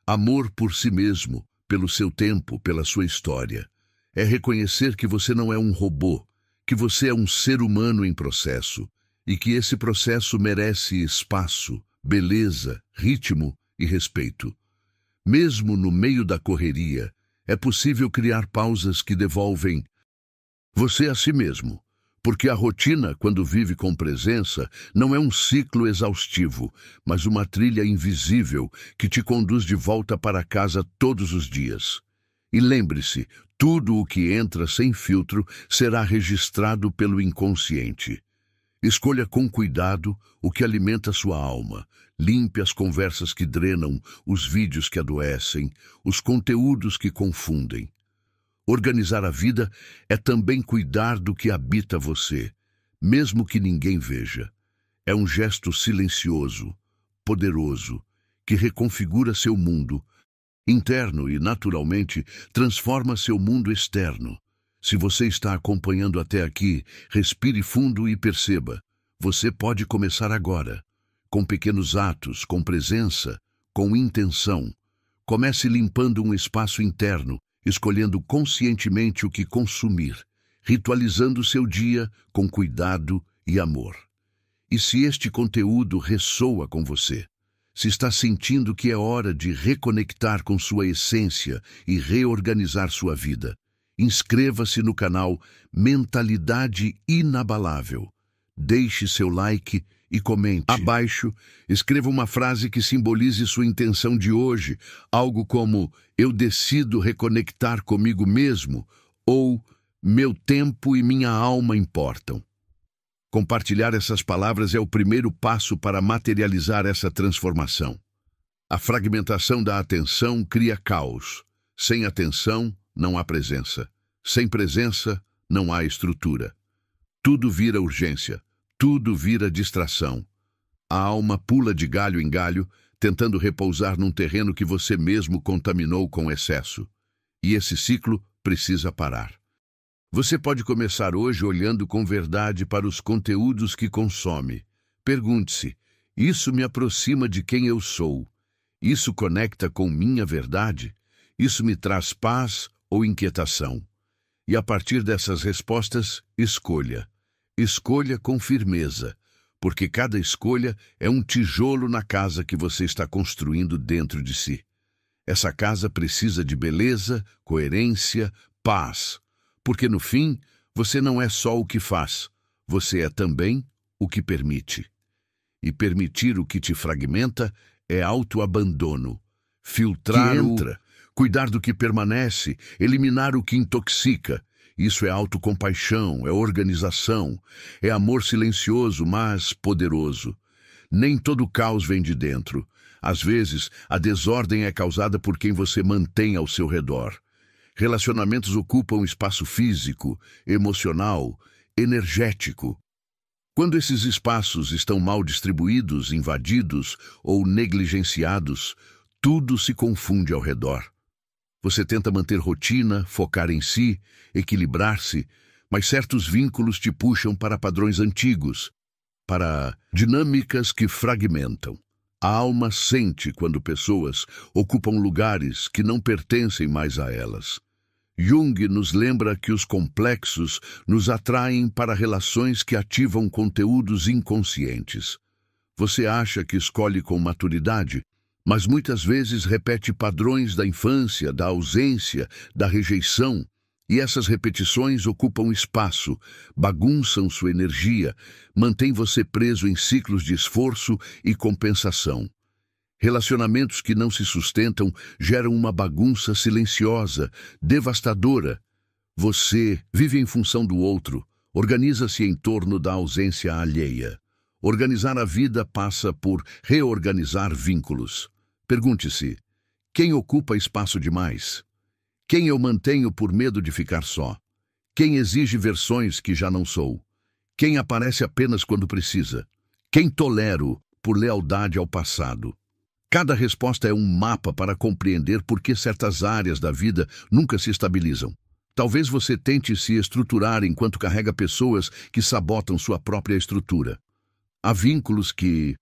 [SPEAKER 1] Amor por si mesmo, pelo seu tempo, pela sua história. É reconhecer que você não é um robô, que você é um ser humano em processo, e que esse processo merece espaço, beleza, ritmo e respeito. Mesmo no meio da correria, é possível criar pausas que devolvem você a si mesmo, porque a rotina, quando vive com presença, não é um ciclo exaustivo, mas uma trilha invisível que te conduz de volta para casa todos os dias. E lembre-se, Tudo o que entra sem filtro será registrado pelo inconsciente. Escolha com cuidado o que alimenta sua alma. Limpe as conversas que drenam, os vídeos que adoecem, os conteúdos que confundem. Organizar a vida é também cuidar do que habita você, mesmo que ninguém veja. É um gesto silencioso, poderoso, que reconfigura seu mundo interno e, naturalmente, transforma seu mundo externo. Se você está acompanhando até aqui, respire fundo e perceba. Você pode começar agora, com pequenos atos, com presença, com intenção. Comece limpando um espaço interno, escolhendo conscientemente o que consumir, ritualizando seu dia com cuidado e amor. E se este conteúdo ressoa com você, se está sentindo que é hora de reconectar com sua essência e reorganizar sua vida, inscreva-se no canal Mentalidade Inabalável. Deixe seu like e comente. Abaixo, escreva uma frase que simbolize sua intenção de hoje, algo como "Eu decido reconectar comigo mesmo" ou "Meu tempo e minha alma importam". Compartilhar essas palavras é o primeiro passo para materializar essa transformação. A fragmentação da atenção cria caos. Sem atenção, não há presença. Sem presença, não há estrutura. Tudo vira urgência. Tudo vira distração. A alma pula de galho em galho, tentando repousar num terreno que você mesmo contaminou com excesso. E esse ciclo precisa parar. Você pode começar hoje olhando com verdade para os conteúdos que consome. Pergunte-se: isso me aproxima de quem eu sou? Isso conecta com minha verdade? Isso me traz paz ou inquietação? E a partir dessas respostas, escolha. Escolha com firmeza, porque cada escolha é um tijolo na casa que você está construindo dentro de si. Essa casa precisa de beleza, coerência, paz. Porque no fim, você não é só o que faz, você é também o que permite. E permitir o que te fragmenta é autoabandono. Filtrar o que entra, cuidar do que permanece, eliminar o que intoxica. Isso é autocompaixão, é organização, é amor silencioso, mas poderoso. Nem todo caos vem de dentro. Às vezes, a desordem é causada por quem você mantém ao seu redor. Relacionamentos ocupam espaço físico, emocional, energético. Quando esses espaços estão mal distribuídos, invadidos ou negligenciados, tudo se confunde ao redor. Você tenta manter rotina, focar em si, equilibrar-se, mas certos vínculos te puxam para padrões antigos, para dinâmicas que fragmentam. A alma sente quando pessoas ocupam lugares que não pertencem mais a elas. Jung nos lembra que os complexos nos atraem para relações que ativam conteúdos inconscientes. Você acha que escolhe com maturidade, mas muitas vezes repete padrões da infância, da ausência, da rejeição, e essas repetições ocupam espaço, bagunçam sua energia, mantêm você preso em ciclos de esforço e compensação. Relacionamentos que não se sustentam geram uma bagunça silenciosa, devastadora. Você vive em função do outro, organiza-se em torno da ausência alheia. Organizar a vida passa por reorganizar vínculos. Pergunte-se: quem ocupa espaço demais? Quem eu mantenho por medo de ficar só? Quem exige versões que já não sou? Quem aparece apenas quando precisa? Quem tolero por lealdade ao passado? Cada resposta é um mapa para compreender por que certas áreas da vida nunca se estabilizam. Talvez você tente se estruturar enquanto carrega pessoas que sabotam sua própria estrutura. Há vínculos que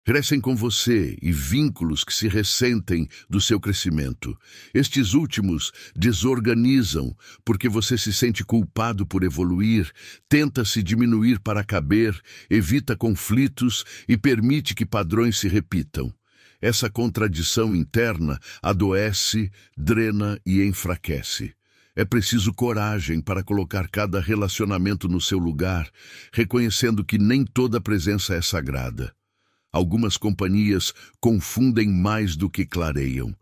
[SPEAKER 1] crescem com você e vínculos que se ressentem do seu crescimento. Estes últimos desorganizam porque você se sente culpado por evoluir, tenta se diminuir para caber, evita conflitos e permite que padrões se repitam. Essa contradição interna adoece, drena e enfraquece. É preciso coragem para colocar cada relacionamento no seu lugar, reconhecendo que nem toda presença é sagrada. Algumas companhias confundem mais do que clareiam.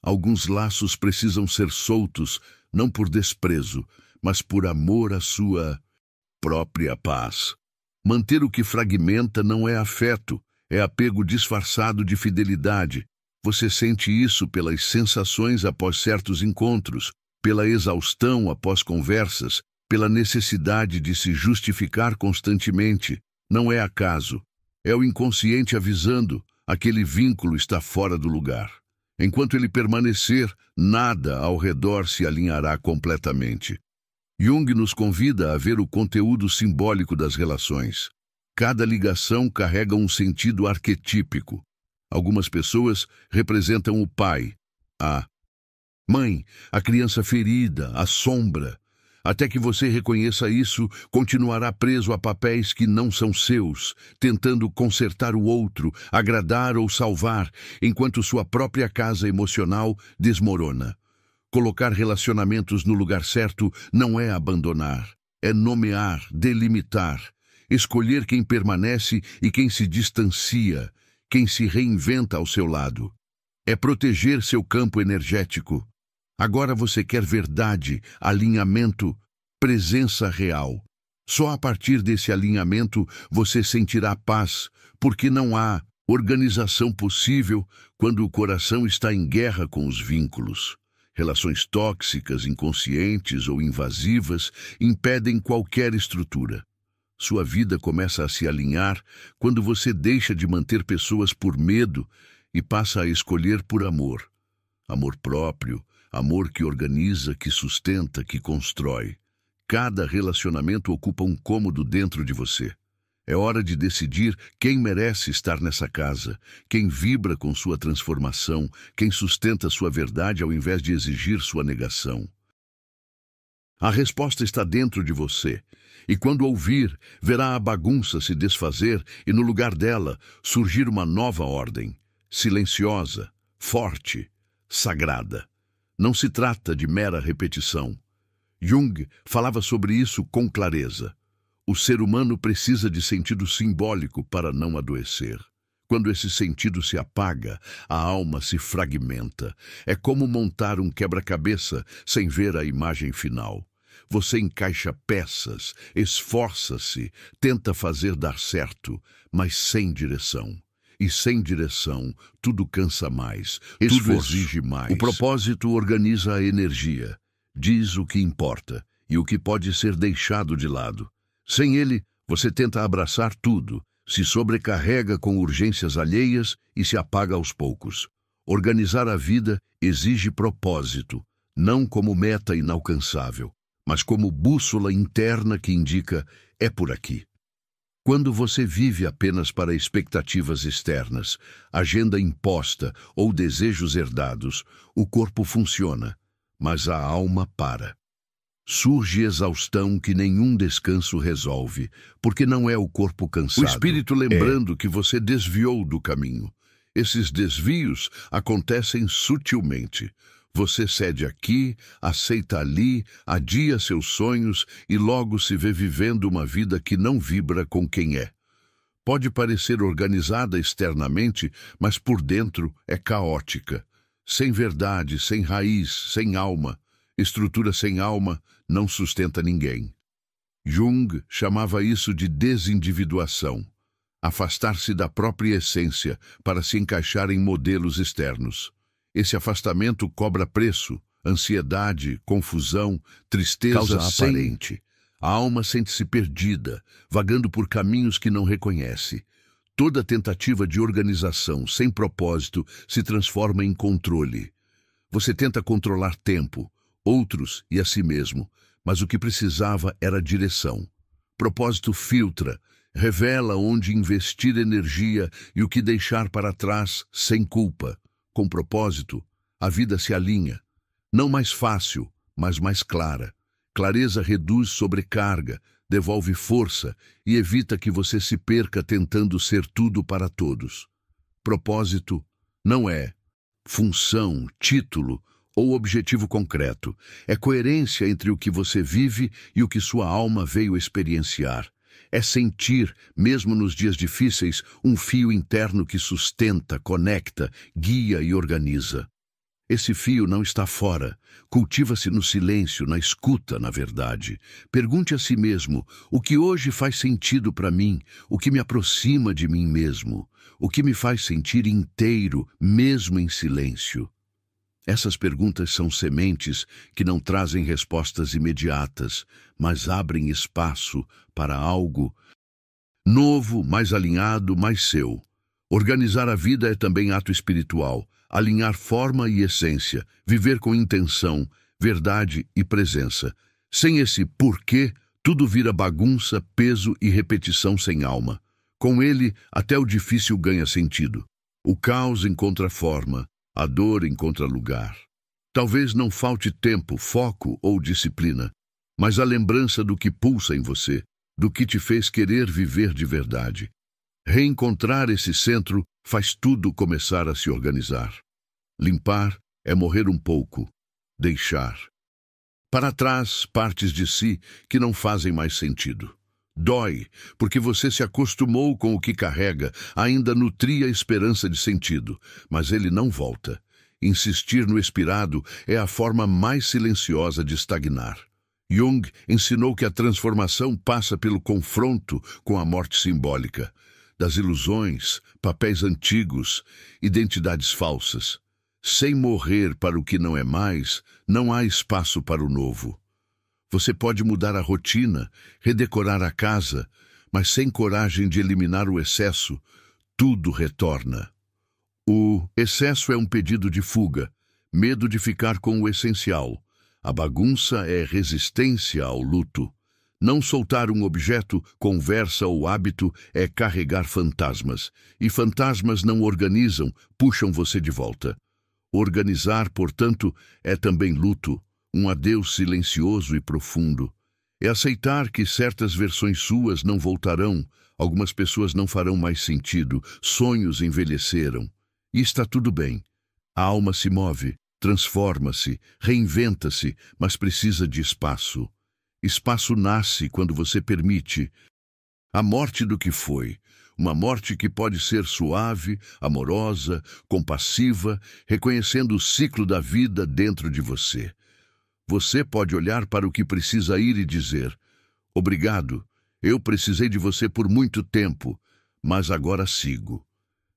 [SPEAKER 1] Alguns laços precisam ser soltos, não por desprezo, mas por amor à sua própria paz. Manter o que fragmenta não é afeto, é apego disfarçado de fidelidade. Você sente isso pelas sensações após certos encontros, pela exaustão após conversas, pela necessidade de se justificar constantemente. Não é acaso. É o inconsciente avisando: aquele vínculo está fora do lugar. Enquanto ele permanecer, nada ao redor se alinhará completamente. Jung nos convida a ver o conteúdo simbólico das relações. Cada ligação carrega um sentido arquetípico. Algumas pessoas representam o pai, a mãe, a criança ferida, a sombra. Até que você reconheça isso, continuará preso a papéis que não são seus, tentando consertar o outro, agradar ou salvar, enquanto sua própria casa emocional desmorona. Colocar relacionamentos no lugar certo não é abandonar, é nomear, delimitar, escolher quem permanece e quem se distancia, quem se reinventa ao seu lado. É proteger seu campo energético. Agora você quer verdade, alinhamento, presença real. Só a partir desse alinhamento você sentirá paz, porque não há organização possível quando o coração está em guerra com os vínculos. Relações tóxicas, inconscientes ou invasivas impedem qualquer estrutura. Sua vida começa a se alinhar quando você deixa de manter pessoas por medo e passa a escolher por amor. Amor próprio, amor que organiza, que sustenta, que constrói. Cada relacionamento ocupa um cômodo dentro de você. É hora de decidir quem merece estar nessa casa, quem vibra com sua transformação, quem sustenta sua verdade ao invés de exigir sua negação. A resposta está dentro de você, e quando ouvir, verá a bagunça se desfazer e no lugar dela surgir uma nova ordem, silenciosa, forte, sagrada. Não se trata de mera repetição. Jung falava sobre isso com clareza. O ser humano precisa de sentido simbólico para não adoecer. Quando esse sentido se apaga, a alma se fragmenta. É como montar um quebra-cabeça sem ver a imagem final. Você encaixa peças, esforça-se, tenta fazer dar certo, mas sem direção. E sem direção, tudo cansa mais, tudo exige mais. O propósito organiza a energia, diz o que importa e o que pode ser deixado de lado. Sem ele, você tenta abraçar tudo, se sobrecarrega com urgências alheias e se apaga aos poucos. Organizar a vida exige propósito, não como meta inalcançável, mas como bússola interna que indica: é por aqui. Quando você vive apenas para expectativas externas, agenda imposta ou desejos herdados, o corpo funciona, mas a alma para. Surge exaustão que nenhum descanso resolve, porque não é o corpo cansado. O espírito lembrando que você desviou do caminho. Esses desvios acontecem sutilmente. Você cede aqui, aceita ali, adia seus sonhos e logo se vê vivendo uma vida que não vibra com quem é. Pode parecer organizada externamente, mas por dentro é caótica. Sem verdade, sem raiz, sem alma. Estrutura sem alma não sustenta ninguém. Jung chamava isso de desindividuação. Afastar-se da própria essência para se encaixar em modelos externos. Esse afastamento cobra preço, ansiedade, confusão, tristeza
[SPEAKER 2] Causa
[SPEAKER 1] aparente. A alma sente-se perdida, vagando por caminhos que não reconhece. Toda tentativa de organização sem propósito se transforma em controle. Você tenta controlar tempo, outros e a si mesmo, mas o que precisava era direção. Propósito filtra, revela onde investir energia e o que deixar para trás sem culpa. Com propósito, a vida se alinha. Não mais fácil, mas mais clara. Clareza reduz sobrecarga, devolve força e evita que você se perca tentando ser tudo para todos. Propósito não é função, título ou objetivo concreto. É coerência entre o que você vive e o que sua alma veio experienciar. É sentir, mesmo nos dias difíceis, um fio interno que sustenta, conecta, guia e organiza. Esse fio não está fora. Cultiva-se no silêncio, na escuta, na verdade. Pergunte a si mesmo: o que hoje faz sentido para mim? O que me aproxima de mim mesmo? O que me faz sentir inteiro, mesmo em silêncio? Essas perguntas são sementes que não trazem respostas imediatas, mas abrem espaço para algo novo, mais alinhado, mais seu. Organizar a vida é também ato espiritual. Alinhar forma e essência, viver com intenção, verdade e presença. Sem esse porquê, tudo vira bagunça, peso e repetição sem alma. Com ele, até o difícil ganha sentido. O caos encontra forma, a dor encontra lugar. Talvez não falte tempo, foco ou disciplina, mas a lembrança do que pulsa em você, do que te fez querer viver de verdade. Reencontrar esse centro faz tudo começar a se organizar. Limpar é morrer um pouco, deixar. Para trás, partes de si que não fazem mais sentido. Dói, porque você se acostumou com o que carrega, ainda nutria a esperança de sentido, mas ele não volta. Insistir no expirado é a forma mais silenciosa de estagnar. Jung ensinou que a transformação passa pelo confronto com a morte simbólica, das ilusões, papéis antigos, identidades falsas. Sem morrer para o que não é mais, não há espaço para o novo. Você pode mudar a rotina, redecorar a casa, mas sem coragem de eliminar o excesso, tudo retorna. O excesso é um pedido de fuga, medo de ficar com o essencial. A bagunça é resistência ao luto. Não soltar um objeto, conversa ou hábito é carregar fantasmas. E fantasmas não organizam, puxam você de volta. Organizar, portanto, é também luto, um adeus silencioso e profundo. É aceitar que certas versões suas não voltarão, algumas pessoas não farão mais sentido, sonhos envelheceram. E está tudo bem. A alma se move, transforma-se, reinventa-se, mas precisa de espaço. Espaço nasce quando você permite a morte do que foi. Uma morte que pode ser suave, amorosa, compassiva, reconhecendo o ciclo da vida dentro de você. Você pode olhar para o que precisa ir e dizer: obrigado, eu precisei de você por muito tempo, mas agora sigo.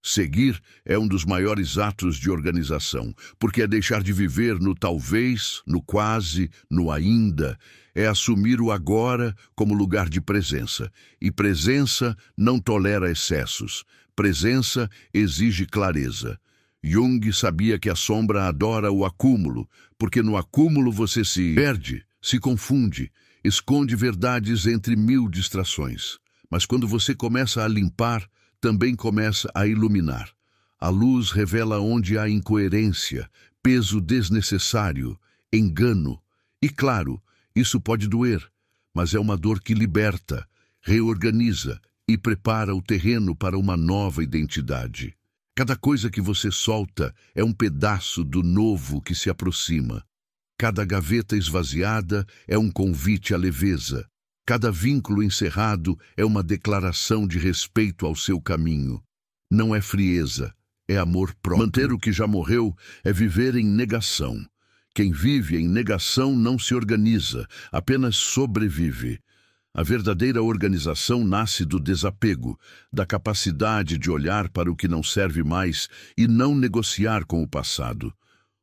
[SPEAKER 1] Seguir é um dos maiores atos de organização, porque é deixar de viver no talvez, no quase, no ainda. É assumir o agora como lugar de presença. E presença não tolera excessos. Presença exige clareza. Jung sabia que a sombra adora o acúmulo, porque no acúmulo você se perde, se confunde, esconde verdades entre mil distrações. Mas quando você começa a limpar, também começa a iluminar. A luz revela onde há incoerência, peso desnecessário, engano. E claro, isso pode doer, mas é uma dor que liberta, reorganiza e prepara o terreno para uma nova identidade. Cada coisa que você solta é um pedaço do novo que se aproxima. Cada gaveta esvaziada é um convite à leveza. Cada vínculo encerrado é uma declaração de respeito ao seu caminho. Não é frieza, é amor próprio. Manter o que já morreu é viver em negação. Quem vive em negação não se organiza, apenas sobrevive. A verdadeira organização nasce do desapego, da capacidade de olhar para o que não serve mais e não negociar com o passado.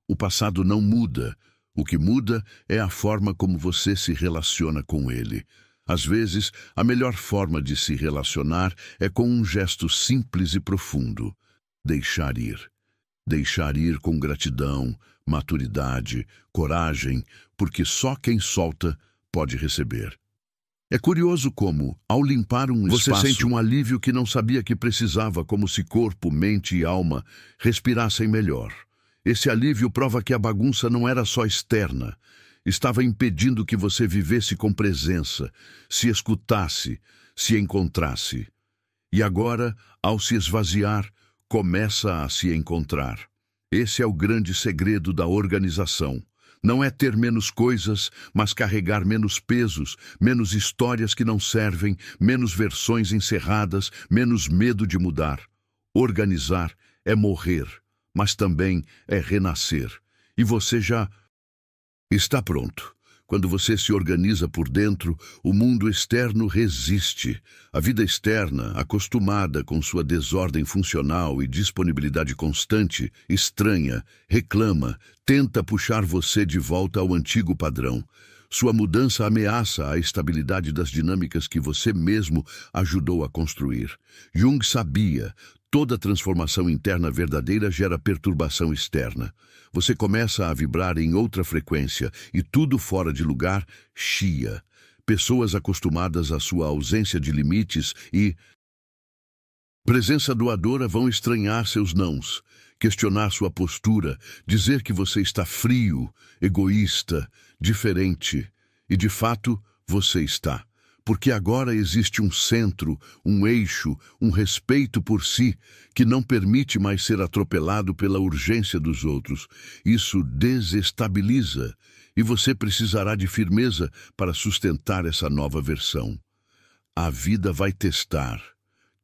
[SPEAKER 1] O passado não muda. O que muda é a forma como você se relaciona com ele. Às vezes, a melhor forma de se relacionar é com um gesto simples e profundo: deixar ir. Deixar ir com gratidão, maturidade, coragem, porque só quem solta pode receber. É curioso como, ao limpar um espaço, você sente um alívio que não sabia que precisava, como se corpo, mente e alma respirassem melhor. Esse alívio prova que a bagunça não era só externa. Estava impedindo que você vivesse com presença, se escutasse, se encontrasse. E agora, ao se esvaziar, começa a se encontrar. Esse é o grande segredo da organização. Não é ter menos coisas, mas carregar menos pesos, menos histórias que não servem, menos versões encerradas, menos medo de mudar. Organizar é morrer, mas também é renascer. e você já está pronto. Quando você se organiza por dentro, o mundo externo resiste. A vida externa, acostumada com sua desordem funcional e disponibilidade constante, estranha, reclama, tenta puxar você de volta ao antigo padrão. Sua mudança ameaça a estabilidade das dinâmicas que você mesmo ajudou a construir. Jung sabia, toda transformação interna verdadeira gera perturbação externa. Você começa a vibrar em outra frequência e tudo fora de lugar chia. Pessoas acostumadas à sua ausência de limites e presença doadora vão estranhar seus nãos, questionar sua postura, dizer que você está frio, egoísta, diferente. E de fato, você está. Porque agora existe um centro, um eixo, um respeito por si, que não permite mais ser atropelado pela urgência dos outros. Isso desestabiliza, e você precisará de firmeza para sustentar essa nova versão. A vida vai testar.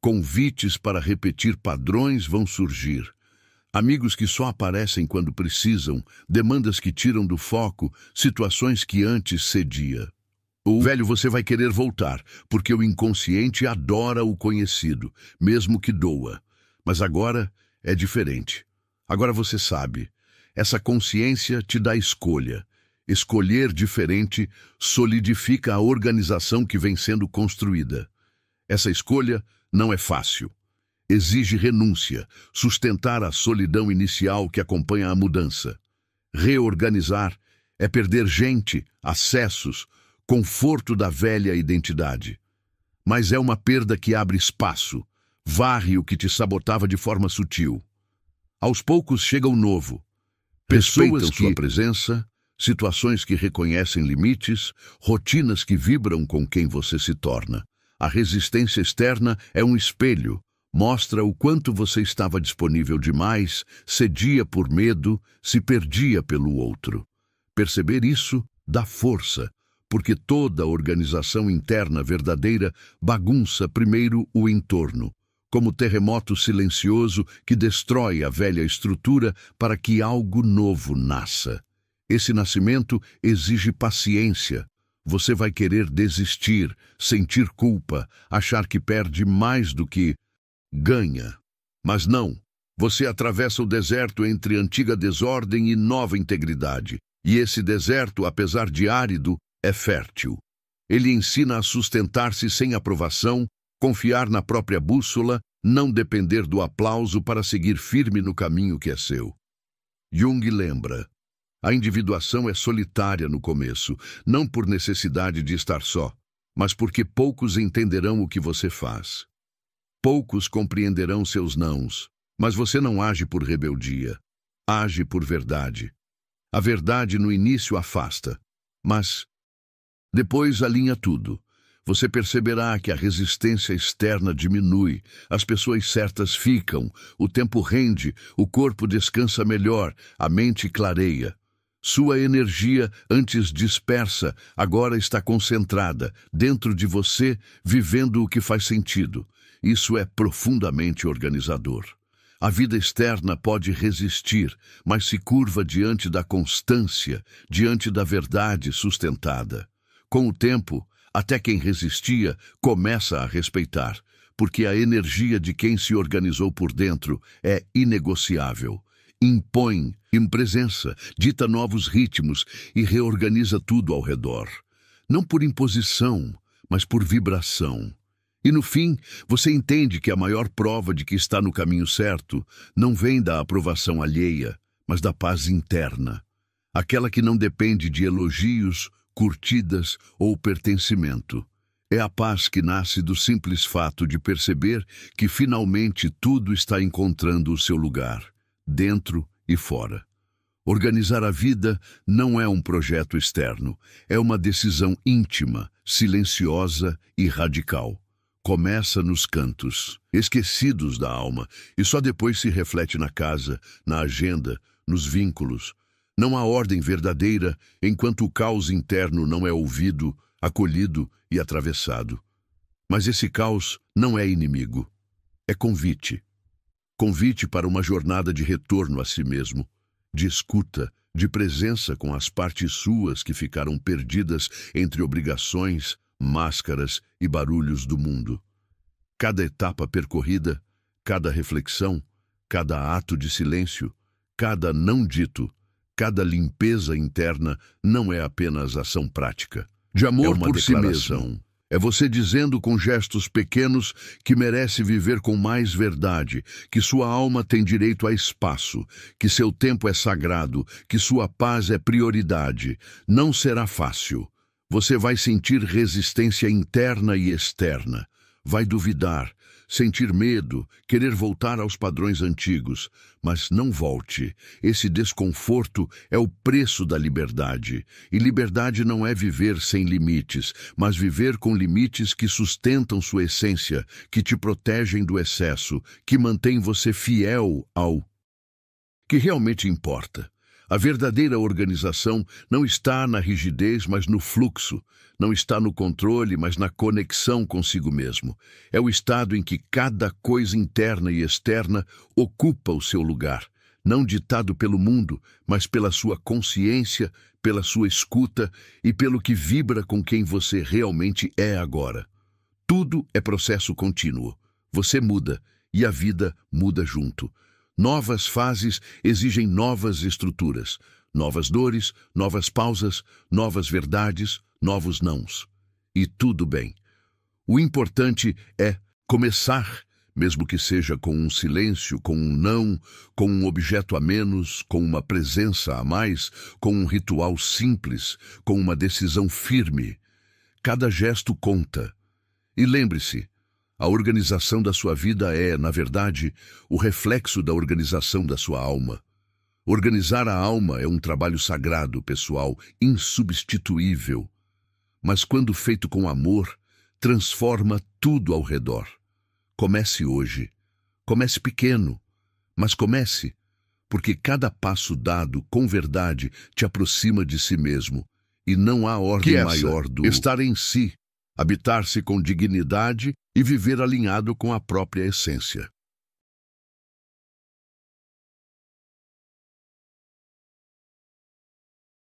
[SPEAKER 1] Convites para repetir padrões vão surgir. Amigos que só aparecem quando precisam, demandas que tiram do foco, situações que antes cedia. Velho, você vai querer voltar, porque o inconsciente adora o conhecido, mesmo que doa. Mas agora é diferente. Agora você sabe. Essa consciência te dá escolha. Escolher diferente solidifica a organização que vem sendo construída. Essa escolha não é fácil. Exige renúncia, sustentar a solidão inicial que acompanha a mudança. Reorganizar é perder gente, acessos, conforto da velha identidade. Mas é uma perda que abre espaço, varre o que te sabotava de forma sutil. Aos poucos chega o novo. Pessoas que sua presença, situações que reconhecem limites, rotinas que vibram com quem você se torna. A resistência externa é um espelho, mostra o quanto você estava disponível demais, cedia por medo, se perdia pelo outro. Perceber isso dá força, porque toda organização interna verdadeira bagunça primeiro o entorno, como terremoto silencioso que destrói a velha estrutura para que algo novo nasça. Esse nascimento exige paciência. Você vai querer desistir, sentir culpa, achar que perde mais do que ganha. Mas não. Você atravessa o deserto entre antiga desordem e nova integridade. E esse deserto, apesar de árido, é fértil. Ele ensina a sustentar-se sem aprovação, confiar na própria bússola, não depender do aplauso para seguir firme no caminho que é seu. Jung lembra: a individuação é solitária no começo, não por necessidade de estar só, mas porque poucos entenderão o que você faz. Poucos compreenderão seus nãos, mas você não age por rebeldia, age por verdade. A verdade no início afasta, mas depois alinha tudo. Você perceberá que a resistência externa diminui, as pessoas certas ficam, o tempo rende, o corpo descansa melhor, a mente clareia. Sua energia, antes dispersa, agora está concentrada, dentro de você, vivendo o que faz sentido. Isso é profundamente organizador. A vida externa pode resistir, mas se curva diante da constância, diante da verdade sustentada. Com o tempo, até quem resistia começa a respeitar, porque a energia de quem se organizou por dentro é inegociável. Impõe presença, dita novos ritmos e reorganiza tudo ao redor. Não por imposição, mas por vibração. E no fim, você entende que a maior prova de que está no caminho certo não vem da aprovação alheia, mas da paz interna. Aquela que não depende de elogios, curtidas ou pertencimento. É a paz que nasce do simples fato de perceber que finalmente tudo está encontrando o seu lugar, dentro e fora. Organizar a vida não é um projeto externo, é uma decisão íntima, silenciosa e radical. Começa nos cantos, esquecidos da alma, e só depois se reflete na casa, na agenda, nos vínculos. Não há ordem verdadeira enquanto o caos interno não é ouvido, acolhido e atravessado. Mas esse caos não é inimigo, é convite. Convite para uma jornada de retorno a si mesmo, de escuta, de presença com as partes suas que ficaram perdidas entre obrigações, máscaras e barulhos do mundo. Cada etapa percorrida, cada reflexão, cada ato de silêncio, cada não dito, cada limpeza interna não é apenas ação prática. De amor por si mesmo. É você dizendo com gestos pequenos que merece viver com mais verdade, que sua alma tem direito a espaço, que seu tempo é sagrado, que sua paz é prioridade. Não será fácil. Você vai sentir resistência interna e externa. Vai duvidar, sentir medo, querer voltar aos padrões antigos. Mas não volte. Esse desconforto é o preço da liberdade. E liberdade não é viver sem limites, mas viver com limites que sustentam sua essência, que te protegem do excesso, que mantêm você fiel ao que realmente importa. A verdadeira organização não está na rigidez, mas no fluxo. Não está no controle, mas na conexão consigo mesmo. É o estado em que cada coisa interna e externa ocupa o seu lugar, não ditado pelo mundo, mas pela sua consciência, pela sua escuta e pelo que vibra com quem você realmente é agora. Tudo é processo contínuo. Você muda e a vida muda junto. Novas fases exigem novas estruturas, novas dores, novas pausas, novas verdades, novos nãos. E tudo bem. O importante é começar, mesmo que seja com um silêncio, com um não, com um objeto a menos, com uma presença a mais, com um ritual simples, com uma decisão firme. Cada gesto conta. E lembre-se, a organização da sua vida é, na verdade, o reflexo da organização da sua alma. Organizar a alma é um trabalho sagrado, pessoal, insubstituível. Mas quando feito com amor, transforma tudo ao redor. Comece hoje. Comece pequeno, mas comece, porque cada passo dado com verdade te aproxima de si mesmo. E não há ordem maior do estar em si, habitar-se com dignidade e viver alinhado com a própria essência.